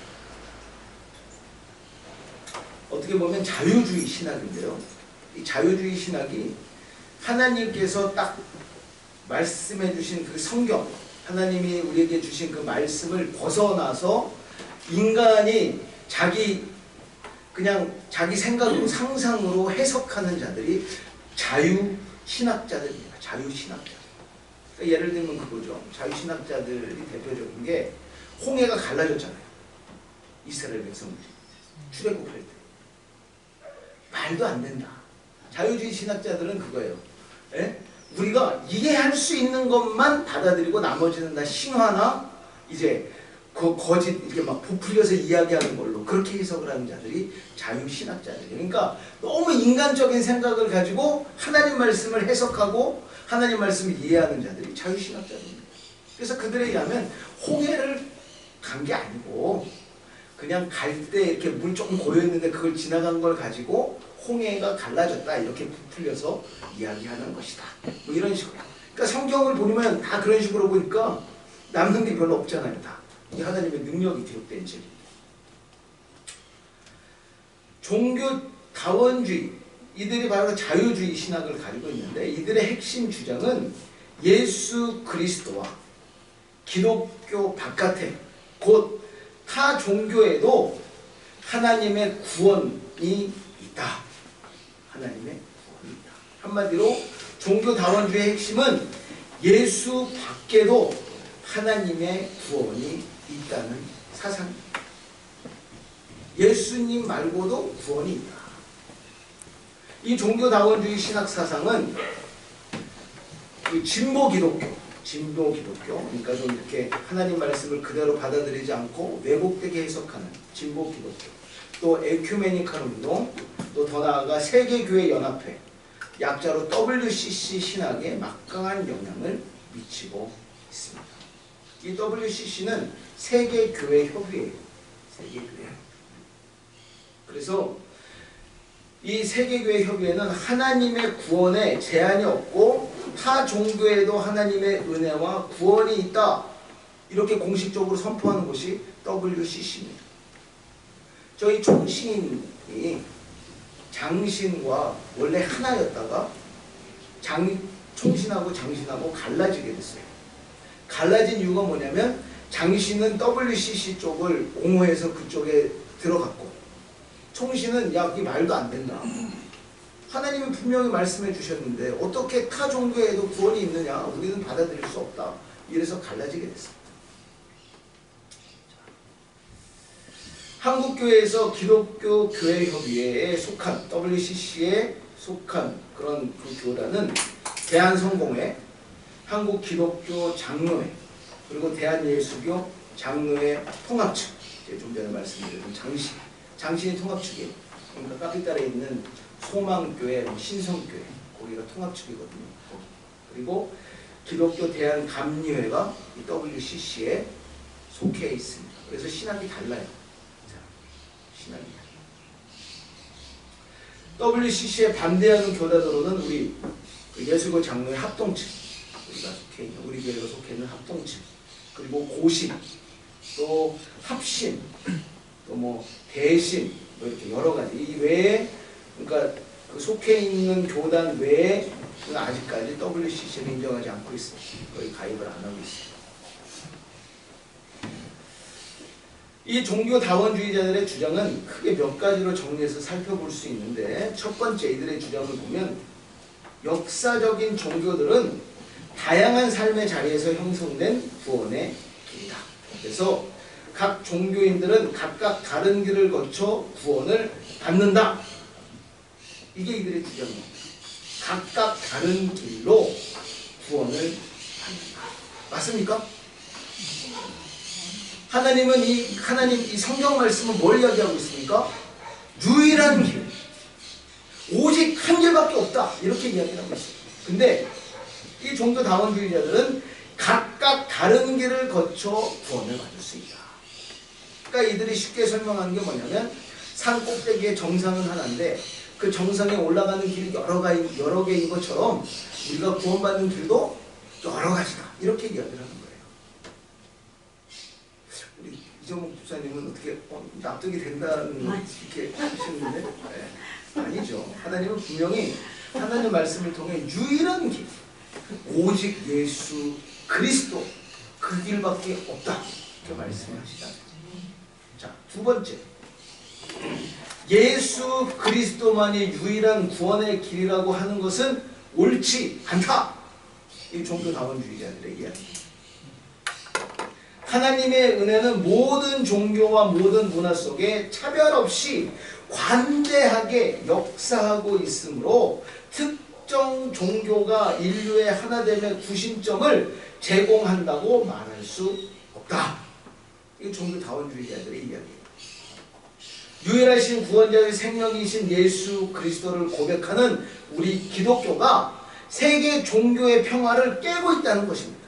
어떻게 보면 자유주의 신학인데요. 이 자유주의 신학이 하나님께서 딱 말씀해 주신 그 성경, 하나님이 우리에게 주신 그 말씀을 벗어나서 인간이 그냥 자기 생각으로 상상으로 해석하는 자들이 자유신학자들입니다. 자유신학자. 그러니까 예를 들면 그거죠. 자유신학자들이 대표적인 게 홍해가 갈라졌잖아요. 이스라엘 백성들이 출애굽할 때. 말도 안 된다. 자유주의 신학자들은 그거예요. 예? 우리가 이해할 수 있는 것만 받아들이고 나머지는 다 신화나 이제 그 거짓 이렇게 막 부풀려서 이야기하는 걸로 그렇게 해석을 하는 자들이 자유신학자들이에요. 그러니까 너무 인간적인 생각을 가지고 하나님 말씀을 해석하고 하나님 말씀을 이해하는 자들이 자유신학자들입니다. 그래서 그들에 의하면 홍해를 간 게 아니고 그냥 갈 때 이렇게 물 조금 고여있는데 그걸 지나간 걸 가지고 홍해가 갈라졌다 이렇게 부풀려서 이야기하는 것이다. 뭐 이런 식으로. 그러니까 성경을 보면 다 그런 식으로 보니까 남는 게 별로 없잖아요. 다. 이 하나님의 능력이 기록된 책입니다. 종교 다원주의, 이들이 바로 자유주의 신학을 가지고 있는데 이들의 핵심 주장은 예수 그리스도와 기독교 바깥에 곧 타 종교에도 하나님의 구원이 있다. 하나님의 구원이 있다. 한마디로 종교 다원주의의 핵심은 예수 밖에도 하나님의 구원이 있다는 사상입니다. 예수님 말고도 구원이 있다. 이 종교 다원주의 신학 사상은 진보 기독교, 그러니까 좀 이렇게 하나님 말씀을 그대로 받아들이지 않고 왜곡되게 해석하는 진보 기독교, 또 에큐메니칼 운동, 또 더 나아가 세계교회 연합회, 약자로 WCC 신학에 막강한 영향을 미치고 있습니다. 이 WCC는 세계교회 협의회예요. 세계교회. 그래서 이 세계교회 협의회는 하나님의 구원에 제한이 없고 타 종교에도 하나님의 은혜와 구원이 있다. 이렇게 공식적으로 선포하는 것이 WCC입니다. 저희 총신이 장신과 원래 하나였다가 총신하고 장신하고 갈라지게 됐어요. 갈라진 이유가 뭐냐면 장신은 WCC 쪽을 옹호해서 그쪽에 들어갔고 총신은 야, 이 말도 안 된다. 하나님은 분명히 말씀해 주셨는데 어떻게 타 종교에도 구원이 있느냐? 우리는 받아들일 수 없다. 이래서 갈라지게 됐습니다. 한국교회에서 기독교 교회협의회에 속한 WCC에 속한 그런 그 교단은 대한성공회, 한국기독교 장로회, 그리고 대한예수교 장로의 통합측, 이제 좀 전에 말씀드린 장신이 통합측이에요. 그러니까 카피탈에 있는 소망교회, 신성교회, 거기가 통합측이거든요. 거기. 그리고 기독교 대한감리회가 이 WCC에 속해 있습니다. 그래서 신학이 달라요. 자, 신학이 달라요. WCC에 반대하는 교단으로는 우리 예수교 장로의 합동측, 우리가 속해 있는, 우리 교회가 속해 있는 합동측, 그리고 고신, 또 합신, 또 뭐 대신, 뭐 이렇게 여러 가지 이 외에, 그러니까 그 속해 있는 교단 외에 아직까지 WCC를 인정하지 않고 있습니다. 거의 가입을 안 하고 있습니다. 이 종교다원주의자들의 주장은 크게 몇 가지로 정리해서 살펴볼 수 있는데, 첫 번째 이들의 주장을 보면 역사적인 종교들은 다양한 삶의 자리에서 형성된 구원의 길이다. 그래서 각 종교인들은 각각 다른 길을 거쳐 구원을 받는다. 이게 이들의 주장입니다. 각각 다른 길로 구원을 받는다. 맞습니까? 하나님은 이 성경 말씀은 뭘 이야기하고 있습니까? 유일한 길, 오직 한 길밖에 없다, 이렇게 이야기를 하고 있어요. 근데 이 종교다원주의자들은 각각 다른 길을 거쳐 구원을 받을 수 있다. 그러니까 이들이 쉽게 설명하는 게 뭐냐면, 산 꼭대기의 정상은 하나인데 그 정상에 올라가는 길이 여러 개인 것처럼 우리가 구원받는 길도 여러 가지다, 이렇게 이야기를 하는 거예요. 우리 이정목 목사님은 어떻게 납득이 된다는 이렇게 하시는데, 네. 아니죠. 하나님은 분명히 하나님 말씀을 통해 유일한 길, 오직 예수 그리스도, 그 길밖에 없다, 이렇게 말씀하시잖아요. 자, 두 번째, 예수 그리스도만이 유일한 구원의 길이라고 하는 것은 옳지 않다. 이 종교다원주의자들의 이야기입니다. 하나님의 은혜는 모든 종교와 모든 문화 속에 차별 없이 관대하게 역사하고 있으므로 특정 종교가 인류의 하나됨의 구심점을 제공한다고 말할 수 없다. 이 종교다원주의자들의 이야기입니다. 유일하신 구원자의 생명이신 예수 그리스도를 고백하는 우리 기독교가 세계 종교의 평화를 깨고 있다는 것입니다.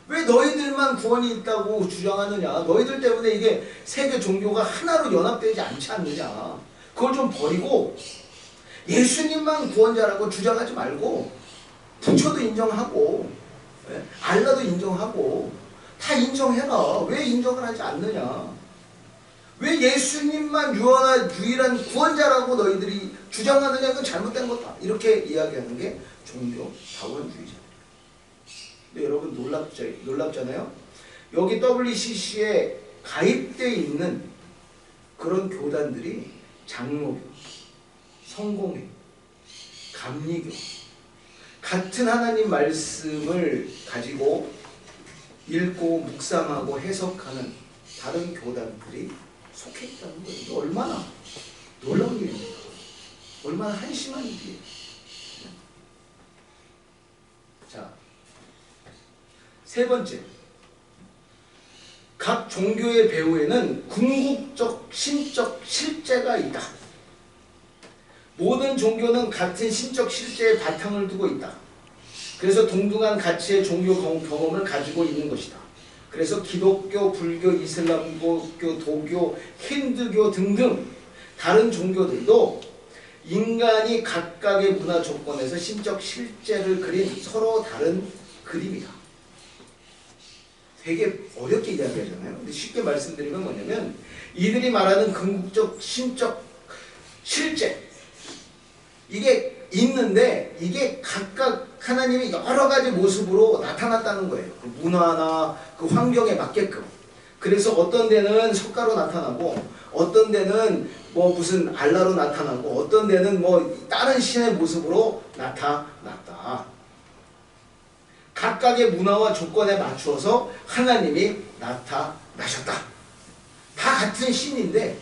왜 너희들만 구원이 있다고 주장하느냐? 너희들 때문에 이게 세계 종교가 하나로 연합되지 않지 않느냐? 그걸 좀 버리고 예수님만 구원자라고 주장하지 말고 부처도 인정하고 알라도 인정하고 다 인정해라. 왜 인정을 하지 않느냐? 왜 예수님만 유일한 구원자라고 너희들이 주장하느냐? 그건 잘못된 거다. 이렇게 이야기하는 게 종교다원주의자. 근데 여러분 놀랍잖아요? 여기 WCC에 가입되어 있는 그런 교단들이 장로교, 성공회, 감리교, 같은 하나님 말씀을 가지고 읽고 묵상하고 해석하는 다른 교단들이 속해 있다는 거예요. 이게 얼마나 놀라운 일입니까? 얼마나 한심한 일이에요. 자, 세 번째, 각 종교의 배후에는 궁극적 신적 실제가 있다. 모든 종교는 같은 신적 실제의 바탕을 두고 있다. 그래서 동등한 가치의 종교 경험을 가지고 있는 것이다. 그래서 기독교, 불교, 이슬람교, 도교, 힌두교 등등 다른 종교들도 인간이 각각의 문화 조건에서 신적 실제를 그린 서로 다른 그림이다. 되게 어렵게 이야기하잖아요. 근데 쉽게 말씀드리면 뭐냐면, 이들이 말하는 궁극적 신적 실제, 이게 있는데 이게 각각 하나님이 여러 가지 모습으로 나타났다는 거예요. 그 문화나 그 환경에 맞게끔. 그래서 어떤 데는 석가로 나타나고, 어떤 데는 뭐 무슨 알라로 나타나고, 어떤 데는 뭐 다른 신의 모습으로 나타났다. 각각의 문화와 조건에 맞추어서 하나님이 나타나셨다. 다 같은 신인데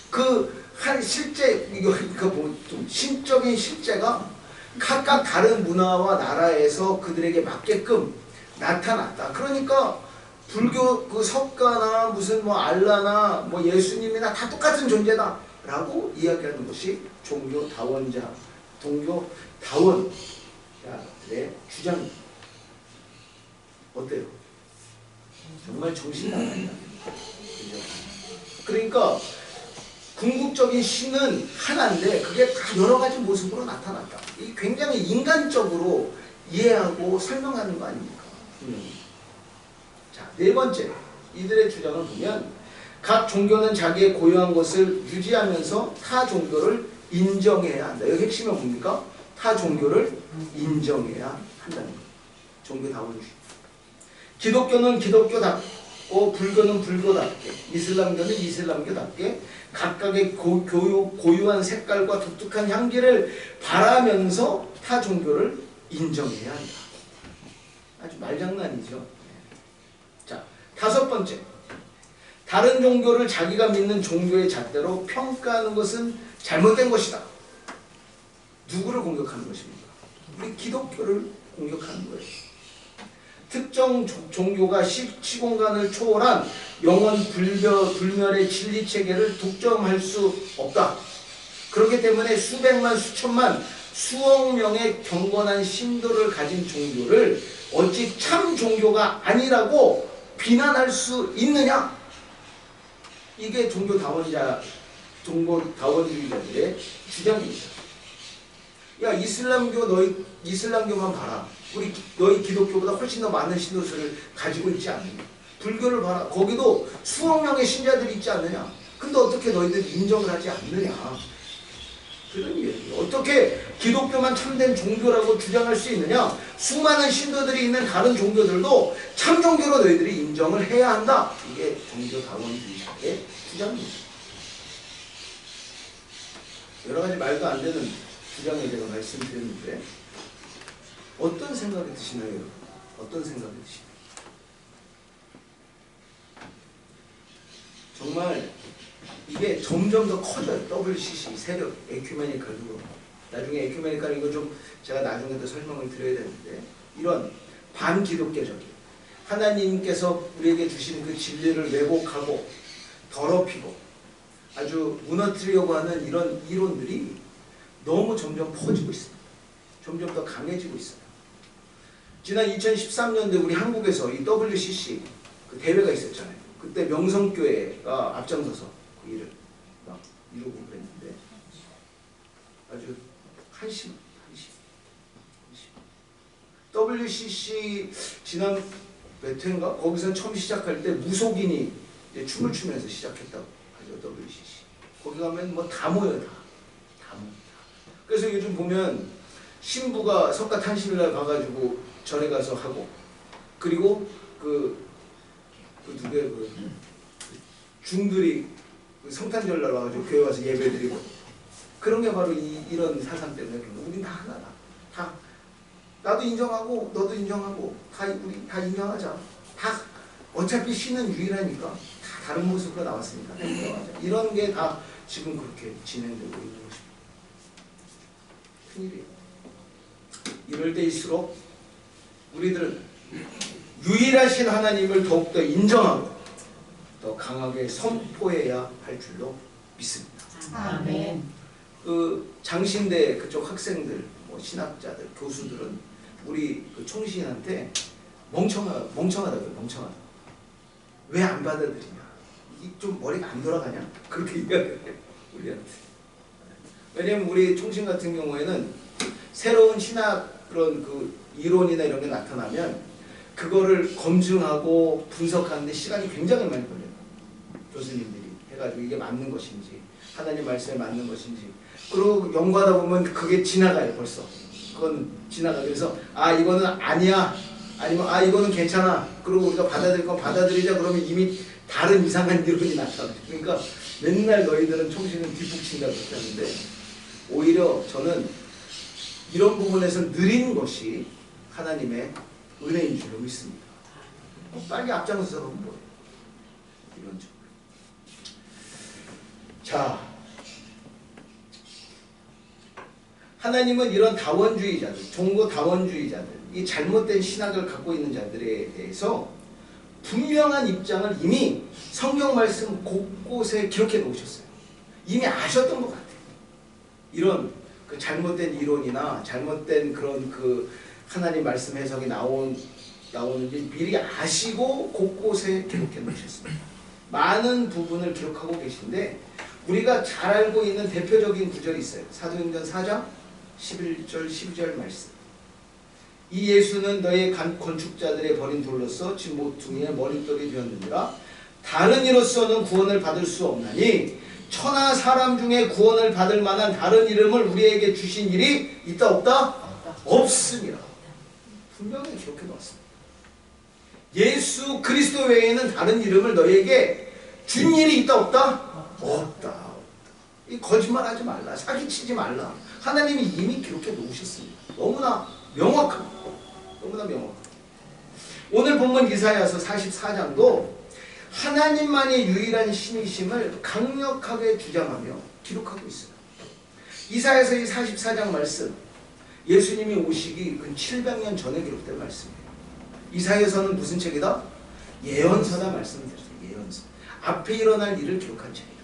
그 한 실제, 이거 뭐 좀 신적인 실제가 각각 다른 문화와 나라에서 그들에게 맞게끔 나타났다. 그러니까 불교 그 석가나 무슨 뭐 알라나 뭐 예수님이나 다 똑같은 존재다라고 이야기하는 것이 종교 다원자, 종교 다원자들의 주장입니다. 어때요? 정말 정신 나간다. 그죠? 그러니까 궁극적인 신은 하나인데 그게 다 여러 가지 모습으로 나타났다. 이 굉장히 인간적으로 이해하고 설명하는 거 아닙니까? 자, 네 번째, 이들의 주장을 보면 각 종교는 자기의 고유한 것을 유지하면서 타 종교를 인정해야 한다. 여기 핵심은 뭡니까? 타 종교를 인정해야 한다는 거예요. 종교다원주의. 기독교는 기독교답고 불교는 불교답게, 이슬람교는 이슬람교답게 각각의 고유한 색깔과 독특한 향기를 바라면서 타 종교를 인정해야 한다. 아주 말장난이죠. 자, 다섯 번째. 다른 종교를 자기가 믿는 종교의 잣대로 평가하는 것은 잘못된 것이다. 누구를 공격하는 것입니까? 우리 기독교를 공격하는 거예요. 특정 종교가 시공간을 초월한 영원 불멸의 진리체계를 독점할 수 없다. 그렇기 때문에 수백만, 수천만, 수억 명의 경건한 신도를 가진 종교를 어찌 참 종교가 아니라고 비난할 수 있느냐? 이게 종교다원주의자들의 주장입니다. 야, 이슬람교만 봐라. 너희 기독교보다 훨씬 더 많은 신도수를 가지고 있지 않느냐. 불교를 봐라. 거기도 수억 명의 신자들이 있지 않느냐. 근데 어떻게 너희들이 인정을 하지 않느냐. 그런 얘기예요. 어떻게 기독교만 참된 종교라고 주장할 수 있느냐. 수많은 신도들이 있는 다른 종교들도 참 종교로 너희들이 인정을 해야 한다. 이게 종교다원주의자의 주장입니다. 여러 가지 말도 안 되는 주장에 제가 말씀드렸는데 어떤 생각이 드시나요, 여러분? 어떤 생각이 드시나요? 정말 이게 점점 더 커져요. WCC 세력, 에큐메니컬도. 나중에 에큐메니컬 이거 좀 제가 나중에도 설명을 드려야 되는데 이런 반기독교적인 하나님께서 우리에게 주신 그 진리를 왜곡하고 더럽히고 아주 무너뜨리려고 하는 이런 이론들이 너무 점점 퍼지고 있습니다. 점점 더 강해지고 있어요. 지난 2013년도에 우리 한국에서 이 WCC 그 대회가 있었잖아요. 그때 명성교회가 앞장서서 그 일을 막 이루고 그랬는데 아주 한심. WCC 지난 몇 회인가? 거기서 처음 시작할 때 무속인이 이제 춤을 추면서 시작했다고 하죠. WCC. 거기 가면 뭐 다 모여요. 다 모여. 그래서 요즘 보면 신부가 석가탄신일날 가가지고 절에 가서 하고 그리고 누구야 중들이 성탄절날 와가지고 교회 와서 예배드리고 그런 게 바로 이런 사상 때문에 우린 다 하나다. 다 나도 인정하고 너도 인정하고 우리 다 인정하자. 다 어차피 신은 유일하니까 다 다른 모습으로 나왔으니까 다 인정하자. 이런 게 다 지금 그렇게 진행되고 있는 것입니다. 큰일이에요. 이럴 때일수록 우리들은 유일하신 하나님을 더욱더 인정하고 더 강하게 선포해야 할 줄로 믿습니다. 아멘. 그 장신대 그쪽 학생들, 뭐 신학자들, 교수들은 우리 그 총시인한테 멍청하다고요. 멍청하다. 왜 안 받아들이냐? 이 좀 머리가 안 돌아가냐? 그렇게 이야기해요. 우리한테. 왜냐면 우리 총신 같은 경우에는 새로운 신학 그런 그 이론이나 이런 게 나타나면 그거를 검증하고 분석하는데 시간이 굉장히 많이 걸려요. 교수님들이 해가지고 이게 맞는 것인지 하나님 말씀에 맞는 것인지 그리고 연구하다 보면 그게 지나가요. 벌써 그건 지나가. 그래서 이거는 아니야 아니면 이거는 괜찮아 그리고 우리가 받아들일 건 받아들이자 그러면 이미 다른 이상한 이론이 나타나요. 그러니까 맨날 너희들은 총신은 뒷북친다고 그렇게 하는데 오히려 저는 이런 부분에서 느린 것이 하나님의 은혜인 줄로 믿습니다. 빨리 앞장서서 하면 뭐예요? 이런 쪽. 자, 하나님은 이런 다원주의자들, 종교 다원주의자들, 이 잘못된 신학을 갖고 있는 자들에 대해서 분명한 입장을 이미 성경 말씀 곳곳에 기록해 놓으셨어요. 이미 아셨던 것 같아요. 이런 그 잘못된 이론이나 잘못된 그런 그 하나님 말씀 해석이 나오는지 미리 아시고 곳곳에 기록해 놓으셨습니다. 많은 부분을 기록하고 계신데 우리가 잘 알고 있는 대표적인 구절이 있어요. 사도행전 4장 11절 12절 말씀. 이 예수는 너희 건축자들의 버린 돌로서 집 모퉁이의 머릿돌이 되었느니라. 다른 이로서는 구원을 받을 수 없나니 천하 사람 중에 구원을 받을 만한 다른 이름을 우리에게 주신 일이 있다 없다? 없습니다. 분명히 기록해 놓았습니다. 예수 그리스도 외에는 다른 이름을 너희에게 준 일이 있다 없다? 없다. 이 거짓말하지 말라. 사기치지 말라. 하나님이 이미 기록해 놓으셨습니다. 너무나 명확합니다. 너무나 명확합니다. 오늘 본문 이사야서 44장도 하나님만이 유일한 신이심을 강력하게 주장하며 기록하고 있어요. 이사야서 이 44장 말씀, 예수님이 오시기 근 700년 전에 기록된 말씀이에요. 이사야서는 무슨 책이다? 예언서다 말씀드렸어요. 예언서. 앞에 일어날 일을 기록한 책이다.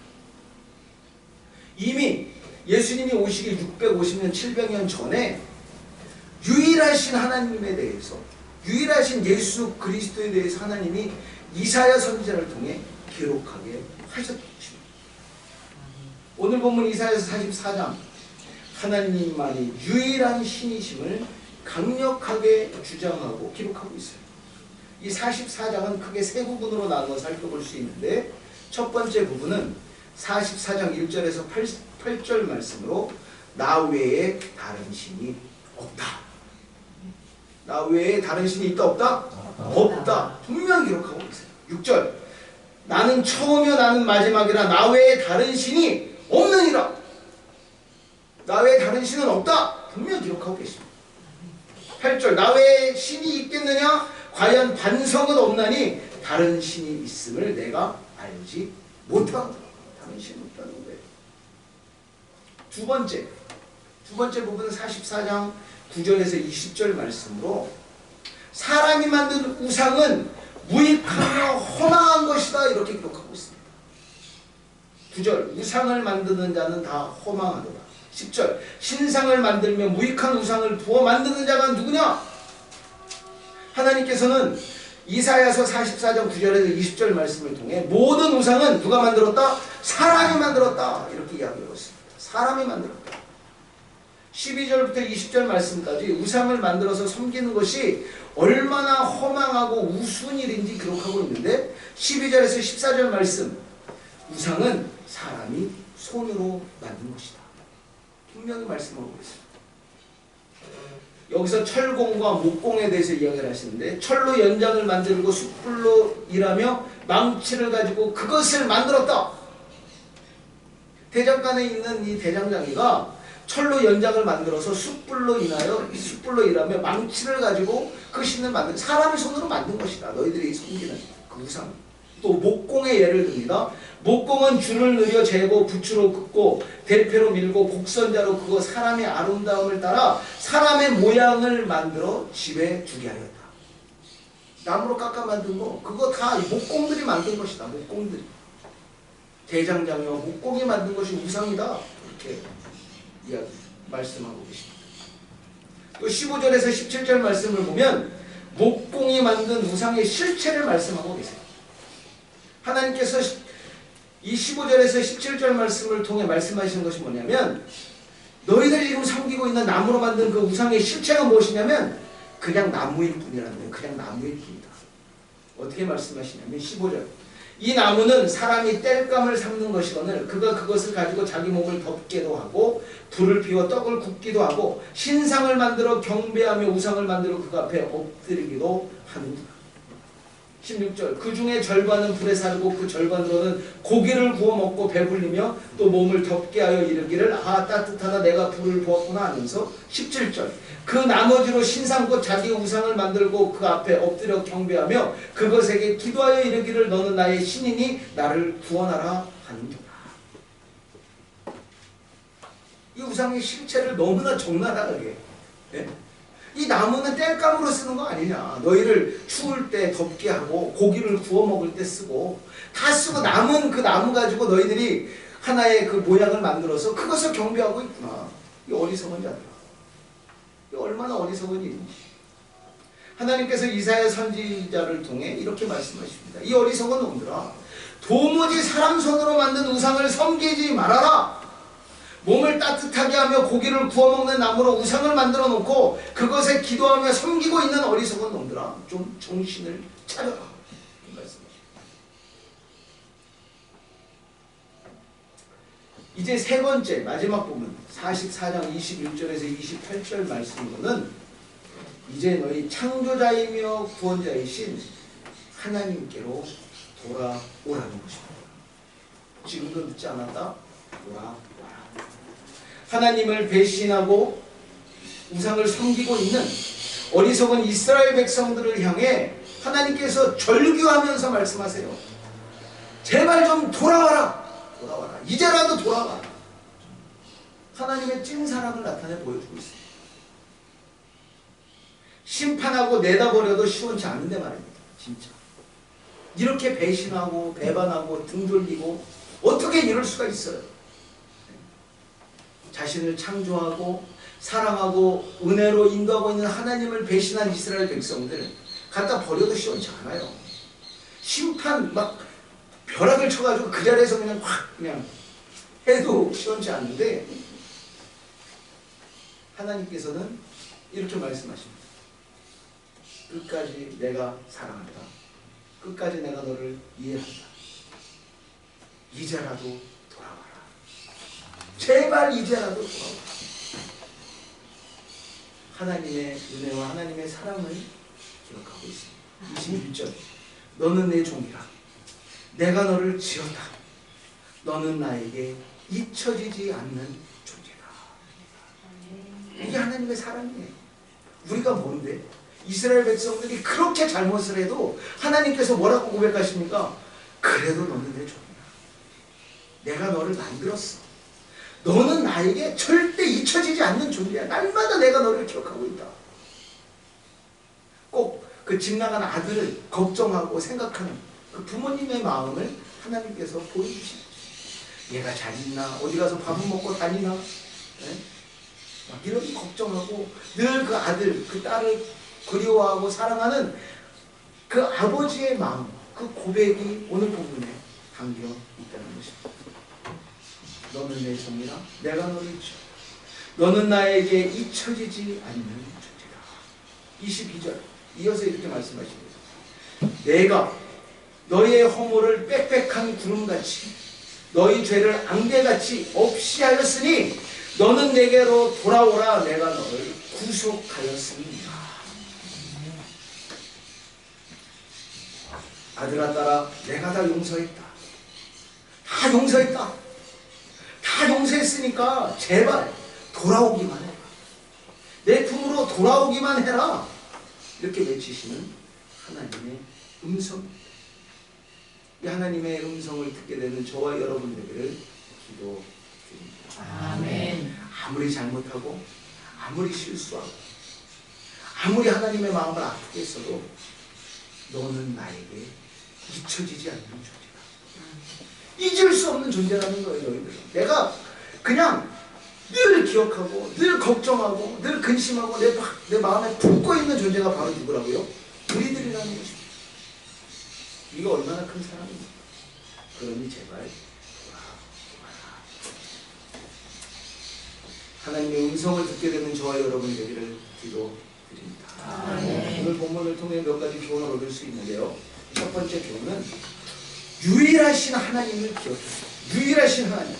이미 예수님이 오시기 650년, 700년 전에 유일하신 하나님에 대해서, 유일하신 예수 그리스도에 대해서 하나님이 이사야 선지자를 통해 기록하게 하셨던 것입니다. 오늘 본문 이사야서 44장, 하나님만이 유일한 신이심을 강력하게 주장하고 기록하고 있어요. 이 44장은 크게 세 부분으로 나누어 살펴볼 수 있는데, 첫 번째 부분은 44장 1절에서 8절 말씀으로 나 외에 다른 신이 없다. 나 외에 다른 신이 있다 없다? 없다. 분명히 기록하고 있어요. 6절 나는 처음이요 나는 마지막이라 나 외에 다른 신이 없느니라. 나 외에 다른 신은 없다. 분명히 기록하고 계십니다. 8절 나 외에 신이 있겠느냐? 과연 반석은 없나니 다른 신이 있음을 내가 알지 못하노라. 다른 신이 없다는 거예요. 두 번째 부분은 44장 9절에서 20절 말씀으로 사람이 만든 우상은 무익하며 허망한 것이다 이렇게 기록하고 있습니다. 9절 우상을 만드는 자는 다 허망하도다. 10절 신상을 만들며 무익한 우상을 부어 만드는 자가 누구냐? 하나님께서는 이사야서 44장 9절에서 20절 말씀을 통해 모든 우상은 누가 만들었다? 사람이 만들었다 이렇게 이야기하고 있습니다. 사람이 만들었다. 12절부터 20절 말씀까지 우상을 만들어서 섬기는 것이 얼마나 허망하고 우스운 일인지 기록하고 있는데 12절에서 14절 말씀 우상은 사람이 손으로 만든 것이다. 분명히 말씀하고 있습니다. 여기서 철공과 목공에 대해서 이야기를 하시는데 철로 연장을 만들고 숯불로 일하며 망치를 가지고 그것을 만들었다. 대장간에 있는 이 대장장이가 철로 연장을 만들어서 숯불로 일하며 망치를 가지고 그 신을 만든 사람의 손으로 만든 것이다. 너희들이 섬기는 그 우상. 또 목공의 예를 듭니다. 목공은 줄을 늘여 재고 부추로 긋고 대패로 밀고 곡선자로 그거 사람의 아름다움을 따라 사람의 모양을 만들어 집에 두게 하였다. 나무로 깎아 만든 거 그거 다 목공들이 만든 것이다. 목공들이. 대장장이와 목공이 만든 것이 우상이다. 이렇게 이야기 말씀하고 계십니다. 또 15절에서 17절 말씀을 보면 목공이 만든 우상의 실체를 말씀하고 계세요. 하나님께서 이 15절에서 17절 말씀을 통해 말씀하시는 것이 뭐냐면 너희들이 지금 섬기고 있는 나무로 만든 그 우상의 실체가 무엇이냐면 그냥 나무일 뿐이라는 거예요. 그냥 나무일 뿐이다. 어떻게 말씀하시냐면 15절 이 나무는 사람이 땔감을 삶는 것이거늘 그가 그것을 가지고 자기 몸을 덮게도 하고 불을 피워 떡을 굽기도 하고 신상을 만들어 경배하며 우상을 만들어 그 앞에 엎드리기도 하는구나. 16절 그 중에 절반은 불에 사르고 그 절반으로는 고기를 구워 먹고 배불리며 또 몸을 덮게 하여 이르기를 아 따뜻하다 내가 불을 부었구나 하면서 17절 그 나머지로 신상 곧 자기 우상을 만들고 그 앞에 엎드려 경배하며 그것에게 기도하여 이르기를 너는 나의 신이니 나를 구원하라 하는도다. 이 우상의 실체를 너무나 적나라하게 이 나무는 땔감으로 쓰는 거 아니냐. 너희를 추울 때 덥게 하고 고기를 구워 먹을 때 쓰고 다 쓰고 남은 그 나무 가지고 너희들이 하나의 그 모양을 만들어서 그것을 경배하고 있구나. 이 어리석은 자들아. 이 얼마나 어리석은 일인지. 하나님께서 이사야 선지자를 통해 이렇게 말씀하십니다. 이 어리석은 놈들아, 도무지 사람 손으로 만든 우상을 섬기지 말아라. 몸을 따뜻하게 하며 고기를 구워 먹는 나무로 우상을 만들어 놓고 그것에 기도하며 섬기고 있는 어리석은 놈들아, 좀 정신을 차려라. 이 말씀이십니다. 이제 세 번째 마지막 부분 44장 21절에서 28절 말씀으로는 이제 너희 창조자이며 구원자이신 하나님께로 돌아오라는 것입니다. 지금도 늦지 않았다. 돌아와라. 하나님을 배신하고 우상을 섬기고 있는 어리석은 이스라엘 백성들을 향해 하나님께서 절규하면서 말씀하세요. 제발 좀 돌아와라. 돌아와라. 이제라도 돌아와라. 하나님의 찐 사랑을 나타내 보여주고 있습니다. 심판하고 내다버려도 시원치 않은데 말입니다. 진짜. 이렇게 배신하고 배반하고 등 돌리고 어떻게 이럴 수가 있어요? 자신을 창조하고 사랑하고 은혜로 인도하고 있는 하나님을 배신한 이스라엘 백성들 갖다 버려도 시원치 않아요. 심판 막 벼락을 쳐가지고 그 자리에서 그냥 확 그냥 해도 시원치 않은데 하나님께서는 이렇게 말씀하십니다. 끝까지 내가 사랑한다. 끝까지 내가 너를 이해한다. 이제라도 돌아와라. 제발 이제라도 돌아와라. 하나님의 은혜와 하나님의 사랑을 기억하고 있습니다. 21절 너는 내 종이라. 내가 너를 지었다. 너는 나에게 잊혀지지 않는 존재다. 이게 하나님의 사랑이에요. 우리가 뭔데? 이스라엘 백성들이 그렇게 잘못을 해도 하나님께서 뭐라고 고백하십니까? 그래도 너는 내 종이야. 내가 너를 만들었어. 너는 나에게 절대 잊혀지지 않는 존재야. 날마다 내가 너를 기억하고 있다. 꼭 그 집 나간 아들을 걱정하고 생각하는 그 부모님의 마음을 하나님께서 보여주시죠. 얘가 잘 있나? 어디 가서 밥은 먹고 다니나? 네? 막 이렇게 걱정하고 늘 그 아들, 그 딸을 그리워하고 사랑하는 그 아버지의 마음, 그 고백이 오늘 본문에 담겨 있다는 것입니다. 너는 내 종이라 내가 너를 잊혀. 너는 나에게 잊혀지지 않는 존재다. 22절 이어서 이렇게 말씀하십니다. 내가 너희의 허물을 빽빽한 구름같이 너희 죄를 안개같이 없이 하였으니 너는 내게로 돌아오라. 내가 너를 구속하였습니다. 아들아 딸아 내가 다 용서했다. 다 용서했다. 다 용서했으니까 제발 돌아오기만 해라. 내 품으로 돌아오기만 해라. 이렇게 외치시는 하나님의 음성. 이 하나님의 음성을 듣게 되는 저와 여러분들을 기도드립니다. 아멘. 아무리 잘못하고 아무리 실수하고 아무리 하나님의 마음을 아프게 했어도 너는 나에게 잊혀지지 않는 존재다. 잊을 수 없는 존재라는 거예요. 너희들은. 내가 그냥 늘 기억하고 늘 걱정하고 늘 근심하고 내 마음에 품고 있는 존재가 바로 누구라고요? 우리들이라는 것입니다. 이거 얼마나 큰 사랑입니까? 그러니 제발 돌아와라. 하나님의 음성을 듣게 되는 저와 여러분 되기를 기도드립니다. 오늘 본문을 통해 몇 가지 교훈을 얻을 수 있는데요. 첫 번째 교훈은 유일하신 하나님을 기억하세요. 유일하신 하나님.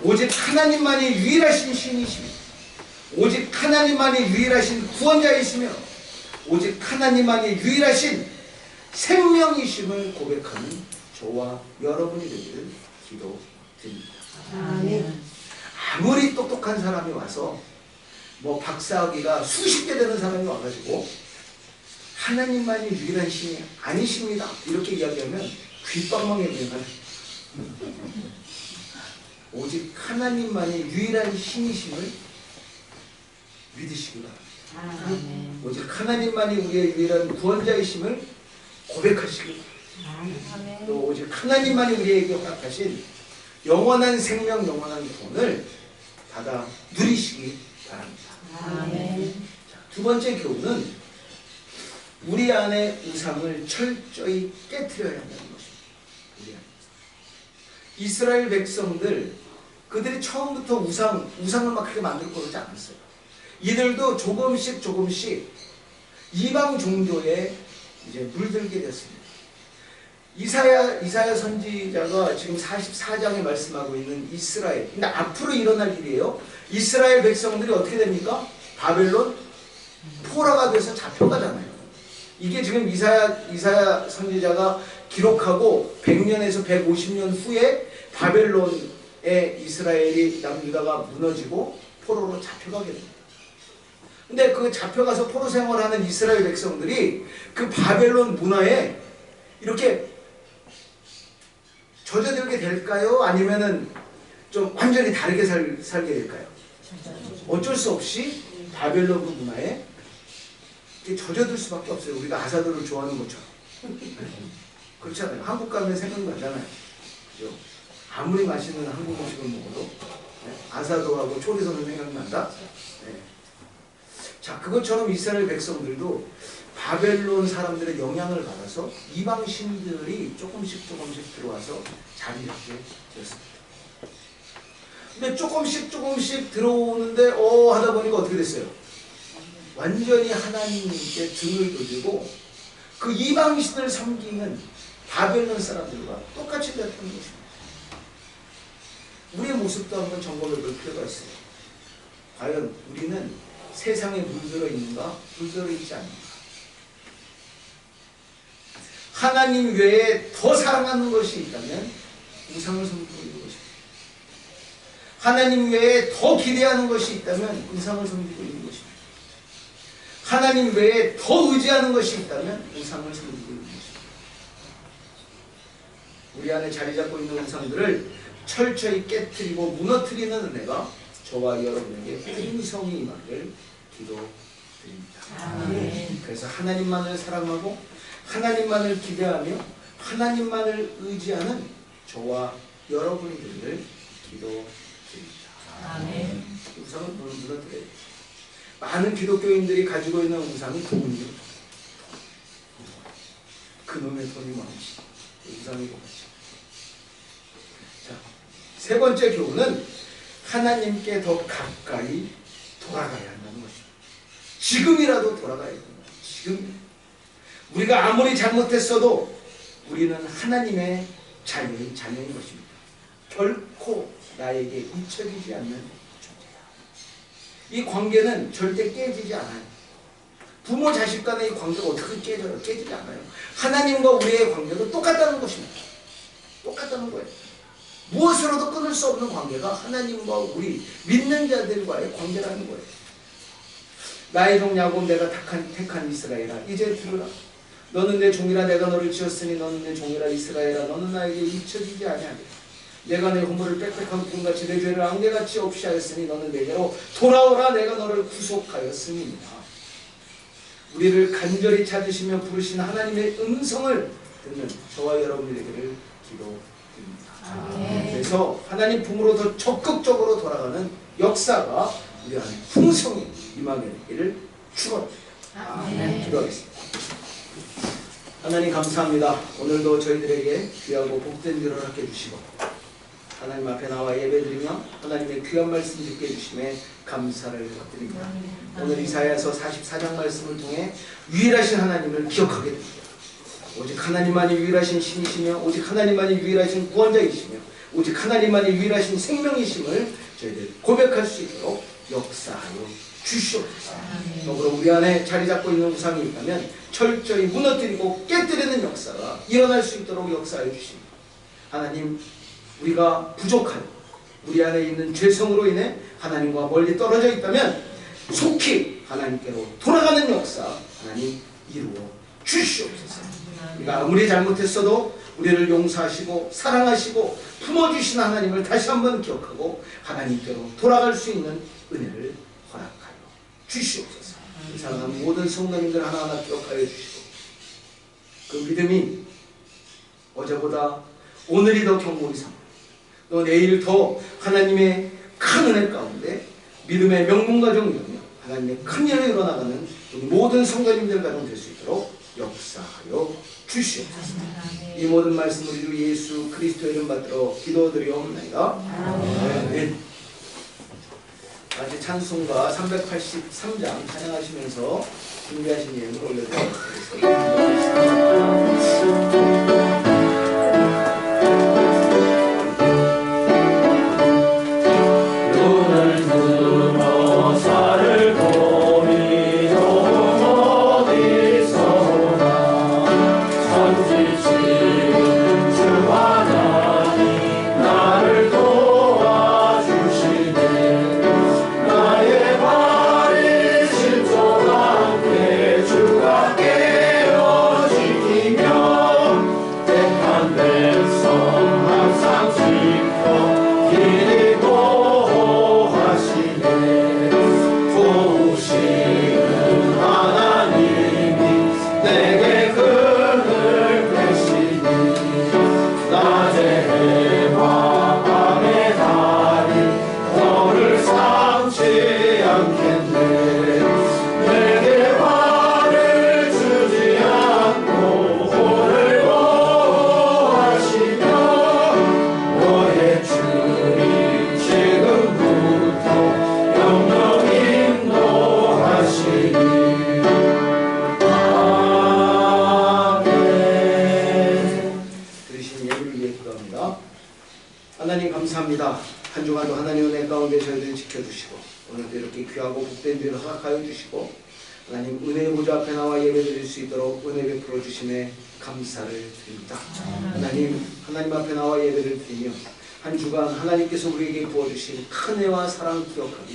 오직 하나님만이 유일하신 신이시며 오직 하나님만이 유일하신 구원자이시며 오직 하나님만이 유일하신 생명이심을 고백하는 저와 여러분이 되기를 기도드립니다. 아무리 똑똑한 사람이 와서 뭐 박사학위가 수십 개 되는 사람이 와가지고 하나님만이 유일한 신이 아니십니다 이렇게 이야기하면 귓방망이에 그냥 오직 하나님만이 유일한 신이심을 믿으시기 바랍니다. 아멘. 오직 하나님만이 우리의 유일한 구원자이심을 고백하시고 아멘. 또 오직 하나님만이 우리에게 허락하신 영원한 생명, 영원한 구원을 받아 누리시기 바랍니다. 아멘. 자, 두 번째 교훈은 우리 안의 우상을 철저히 깨트려야 한다는 것입니다. 우리 안에. 이스라엘 백성들 그들이 처음부터 우상을 막 그렇게 만들 거지 않았어요. 이들도 조금씩 이방 종교에 이제 물들게 됐습니다. 이사야 선지자가 지금 44장에 말씀하고 있는 이스라엘, 근데 앞으로 일어날 일이에요. 이스라엘 백성들이 어떻게 됩니까? 바벨론 포로가 돼서 잡혀가잖아요. 이게 지금 이사야 선지자가 기록하고 100년에서 150년 후에 바벨론에 이스라엘이 남유다가 무너지고 포로로 잡혀가게 됩니다. 근데 그 잡혀가서 포로 생활하는 이스라엘 백성들이 그 바벨론 문화에 이렇게 젖어들게 될까요? 아니면은 좀 완전히 다르게 살게 될까요? 어쩔 수 없이 바벨론 그 문화에 젖어들 수밖에 없어요. 우리가 아사도를 좋아하는 것처럼. 그렇잖아요. 한국 가면 생각나잖아요. 그죠? 아무리 맛있는 한국 음식을 먹어도 아사도하고 초리선은 생각난다. 네. 자, 그것처럼 이스라엘 백성들도 바벨론 사람들의 영향을 받아서 이방 신들이 조금씩 들어와서 자리 잡게 되었습니다. 근데 조금씩 들어오는데 하다 보니까 어떻게 됐어요? 완전히 하나님께 등을 돌리고 그 이방 신을 섬기는 바벨론 사람들과 똑같이 됐던 것입니다. 우리의 모습도 한번 점검해 볼 필요가 있어요. 과연 우리는 세상에 물들어 있는가? 물들어 있지 않는가? 하나님 외에 더 사랑하는 것이 있다면 우상을 섬기고 있는 것입니다. 하나님 외에 더 기대하는 것이 있다면 우상을 섬기고 있는 것입니다. 하나님 외에 더 의지하는 것이 있다면 우상을 섬기고 있는 것입니다. 우리 안에 자리 잡고 있는 우상들을 철저히 깨트리고 무너뜨리는 은혜가 저와 여러분에게 풍성히 임하기를 기도드립니다. 아멘. 그래서 하나님만을 사랑하고 하나님만을 기대하며 하나님만을 의지하는 저와 여러분이 되기를 기도드립니다. 아멘. 우상을 무너뜨려야 돼요. 많은 기독교인들이 가지고 있는 우상이 돈이요. 그놈의 돈이 많지. 우상이 뭐지? 자, 세 번째 교훈은 하나님께 더 가까이 돌아가야 한다는 것입니다. 지금이라도 돌아가야 됩니다. 지금 우리가 아무리 잘못했어도 우리는 하나님의 자녀인 것입니다. 결코 나에게 잊혀지지 않는 존재다. 이 관계는 절대 깨지지 않아요. 부모 자식 간의 이 관계가 어떻게 깨져요? 깨지지 않아요. 하나님과 우리의 관계도 똑같다는 것입니다. 똑같다는 거예요. 무엇으로도 끊을 수 없는 관계가 하나님과 우리 믿는 자들과의 관계라는 거예요. 나의 종 야곱 내가 택한 이스라엘아 이제 들으라. 너는 내 종이라 내가 너를 지었으니 너는 내 종이라 이스라엘아 너는 나에게 잊혀지지 아니하리라. 내가 내 허물을 빽빽한 구름같이 내 죄를 안개같이 없이 하였으니 너는 내게로 돌아오라. 내가 너를 구속하였음이니라. 우리를 간절히 찾으시며 부르신 하나님의 음성을 듣는 저와 여러분이 되기를 기도드립니다. 아멘. 그래서 하나님 품으로 더 적극적으로 돌아가는 역사가 우리 안에 풍성히 임하게 되기를 축원합니다. 아멘. 기도하겠습니다. 하나님 감사합니다. 오늘도 저희들에게 귀하고 복된 일을 하게 해주시고 하나님 앞에 나와 예배드리며 하나님의 귀한 말씀 듣게 해주심에 감사를 드립니다. 오늘 이사야서 44장 말씀을 통해 유일하신 하나님을 기억하게 됩니다. 오직 하나님만이 유일하신 신이시며 오직 하나님만이 유일하신 구원자이시며 오직 하나님만이 유일하신 생명이심을 저희들 고백할 수 있도록 역사하여 주시옵소서. 더불어 우리 안에 자리 잡고 있는 우상이 있다면 철저히 무너뜨리고 깨뜨리는 역사가 일어날 수 있도록 역사하여 주십니다. 하나님, 우리가 부족한 우리 안에 있는 죄성으로 인해 하나님과 멀리 떨어져 있다면 속히 하나님께로 돌아가는 역사 하나님 이루어 주시옵소서. 우리가 아무리 잘못했어도 우리를 용서하시고 사랑하시고 품어주신 하나님을 다시 한번 기억하고 하나님께로 돌아갈 수 있는 은혜를 허락하여 주시옵소서. 사랑하는 모든 성도님들 하나하나 기억하여 주시고 그 믿음이 어제보다 오늘이 더 경고히 삼고 또 내일 더 하나님의 큰 은혜 가운데 믿음의 명문가정이 되며 하나님의 큰 일을 이뤄나가는 우리 모든 성도님들 가정 될 수 있도록 역사하여 주시옵소서. 이 모든 말씀 우리 주 예수 그리스도의 이름 받들어 기도드리옵나이다. 아멘. 다시 찬송가 383장 찬양하시면서 준비하신 예물을 올려드리도록 하겠습니다. 하나님 감사합니다. 한 주간도 하나님 은혜 가운데 저희들 지켜주시고 오늘도 이렇게 귀하고 복된 일을 허락하여 주시고 하나님 은혜의 보좌 앞에 나와 예배드릴 수 있도록 은혜 베풀어 주심에 감사를 드립니다. 하나님 앞에 나와 예배를 드리며 한 주간 하나님께서 우리에게 부어주신 큰 은혜와 사랑 기억하며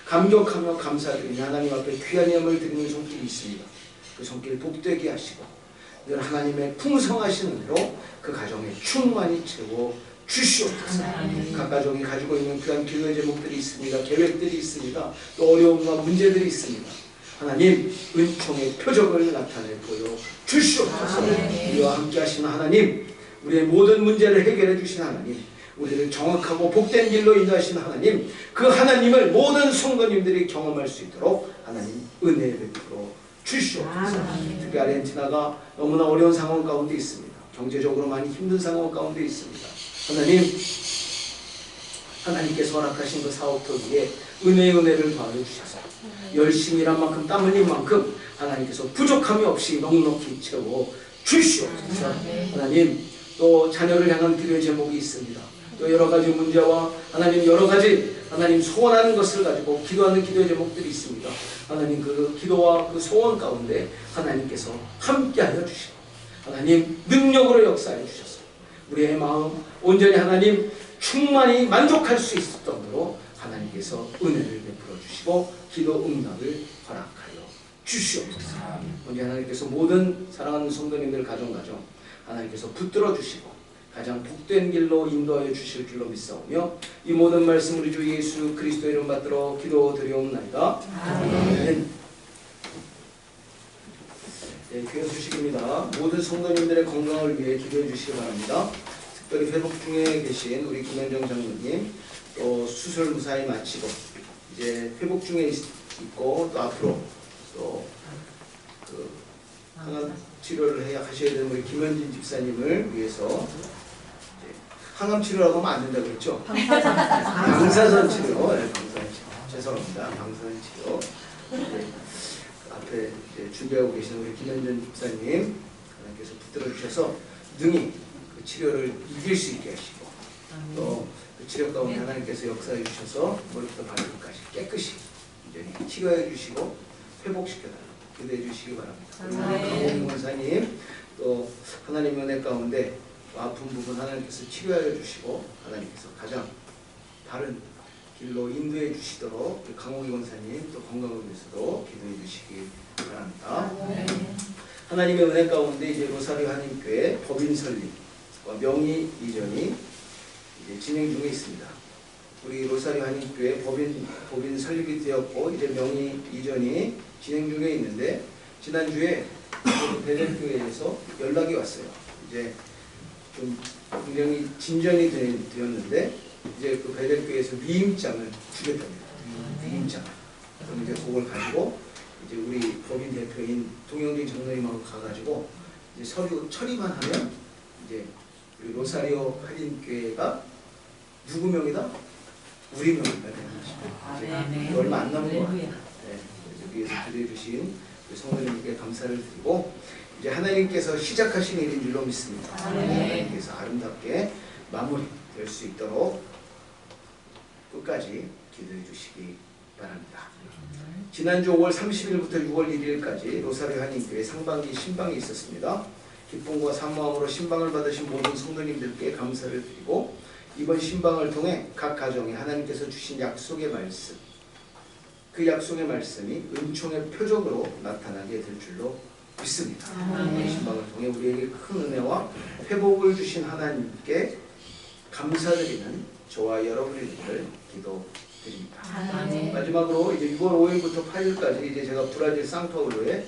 감격하며 감사드리며 하나님 앞에 귀한 예물을 드리는 손길이 있습니다. 그 손길 복되게 하시고 늘 하나님의 풍성하신 은혜로 그 가정에 충만히 채워 주시옵소서. 각 가정이 가지고 있는 귀한 기도의 제목들이 있습니다. 계획들이 있습니다. 또 어려움과 문제들이 있습니다. 하나님 은총의 표적을 나타내 보여 주시옵소서. 우리와 함께 하시는 하나님, 우리의 모든 문제를 해결해 주신 하나님, 우리를 정확하고 복된 길로 인도하신 하나님, 그 하나님을 모든 성도님들이 경험할 수 있도록 하나님 은혜 베풀어 주시옵소서. 특히 아르헨티나가 너무나 어려운 상황 가운데 있습니다. 경제적으로 많이 힘든 상황 가운데 있습니다. 하나님께서 허락하신 그 사업터 위에 은혜를 더하여 주셔서 열심히 일한 만큼 땀 흘린 만큼 하나님께서 부족함이 없이 넉넉히 채워 주시옵소서. 하나님 또 자녀를 향한 기도의 제목이 있습니다. 또 여러 가지 문제와 하나님 여러 가지 하나님 소원하는 것을 가지고 기도하는 기도의 제목들이 있습니다. 하나님 그 기도와 그 소원 가운데 하나님께서 함께하여 주시고 하나님 능력으로 역사해 주셔서 우리의 마음 온전히 하나님 충만히 만족할 수 있을 정도로 하나님께서 은혜를 베풀어 주시고 기도 응답을 허락하여 주시옵소서. 오늘 하나님께서 모든 사랑하는 성도님들 가정 하나님께서 붙들어 주시고 가장 복된 길로 인도하여 주실 줄로 믿사오며 이 모든 말씀 우리 주 예수 그리스도 이름 받들어 기도드리옵나이다. 아멘. 네, 귀한 소식입니다. 모든 성도님들의 건강을 위해 기도해 주시기 바랍니다. 특별히 회복 중에 계신 우리 김현정 장로님, 또 수술 무사히 마치고 이제 회복 중에 있고 또 앞으로 또 그 항암 치료를 하셔야 되는 우리 김현진 집사님을 위해서 항암 치료라고 하면 안 된다고 그랬죠? 방사선 치료. 네, 방사선 치료. 죄송합니다. 방사선 치료. 네, 앞에 이제 준비하고 계시는 우리 김현준 집사님 하나님께서 붙들어 주셔서 능히 그 치료를 이길 수 있게 하시고 또 그 치료 가운데 하나님께서 역사해 주셔서 머리부터 발끝까지 깨끗이 이제 치료해 주시고 회복시켜달라고 기도해 주시기 바랍니다. 강호민 원사님 또 하나님의 은혜 가운데 아픈 부분 하나님께서 치료하여 주시고 하나님께서 가장 바른 길로 인도해 주시도록 강호기 권사님 또 건강을 위해서도 기도해 주시기 바랍니다. 하나님의 은혜 가운데 이제 로사리오 한인교회 법인 설립과 명의 이전이 이제 진행 중에 있습니다. 우리 로사리오 한인교회 법인 설립이 되었고 이제 명의 이전이 진행 중에 있는데 지난주에 베델교회에서 연락이 왔어요. 이제 좀 굉장히 진전이 되었는데 이제 그 베델교회에서 위임장을 주겠답니다. 위임장을. 그럼 이제 그걸 가지고 이제 우리 법인 대표인 동영진 장로님하고 가가지고 이제 서류 처리만 하면 이제 우리 로사리오 한인교회가 누구 명이다? 우리 명이다 되는 것이죠. 얼마 안 남은 거 같아요. 네, 그래서 위에서 기도해주신 성도님께 감사를 드리고 이제 하나님께서 시작하신 일인 줄로 믿습니다. 하나님께서 아름답게 마무리될 수 있도록 끝까지 기도해 주시기 바랍니다. 지난주 5월 30일부터 6월 1일까지 로사리오 한인교회 상반기 신방이 있었습니다. 기쁨과 사모함으로 신방을 받으신 모든 성도님들께 감사를 드리고 이번 신방을 통해 각 가정에 하나님께서 주신 약속의 말씀, 그 약속의 말씀이 은총의 표적으로 나타나게 될 줄로 믿습니다. 이번 신방을 통해 우리에게 큰 은혜와 회복을 주신 하나님께 감사드리는 저와 여러분들 기도드립니다. 마지막으로 이제 6월 5일부터 8일까지 이제 제가 브라질 상파울로에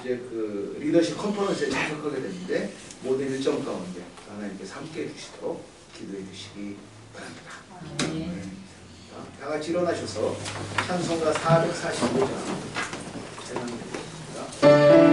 이제 그 리더십 컨퍼런스에 참석하게 됐는데 모든 일정 가운데 하나님께서 함께 해주시도록 기도해 주시기 바랍니다. 다 같이 일어나셔서 찬송가 445장 찬양드리겠습니다.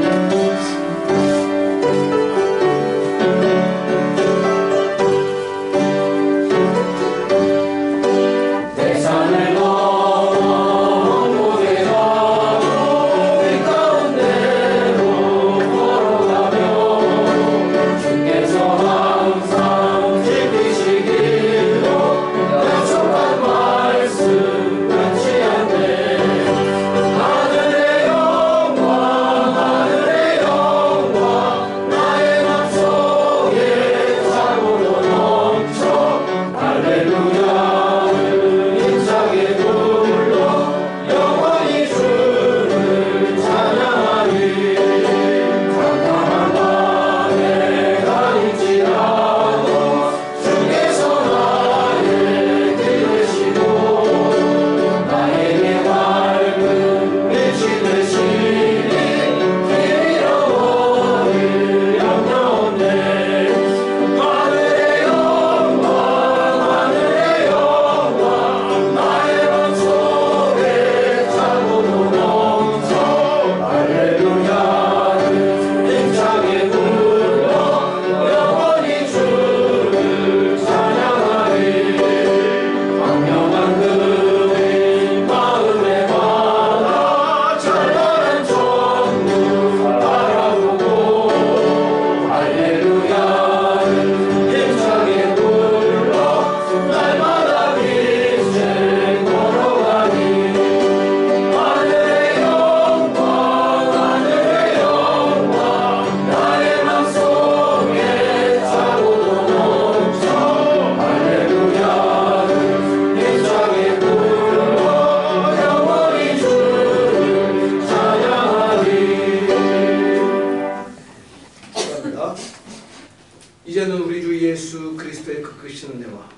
이제는 우리 주 예수 그리스도의 그 크신 은혜와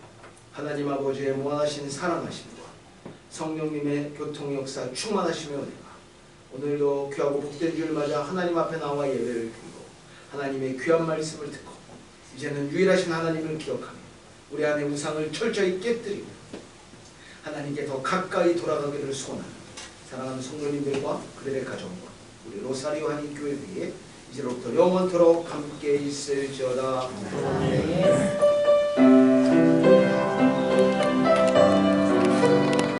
하나님 아버지의 무한하신 사랑하심과 성령님의 교통 역사 충만하심의 은혜가 오늘도 귀하고 복된 주를 맞아 하나님 앞에 나와 예배를 드리고 하나님의 귀한 말씀을 듣고 이제는 유일하신 하나님을 기억하며 우리 안의 우상을 철저히 깨뜨리고 하나님께 더 가까이 돌아가기를 소원하는 사랑하는 성도님들과 그들의 가정과 우리 로사리오 한인교회에 이제로부터 영원토록 함께 있을지어다. 아멘.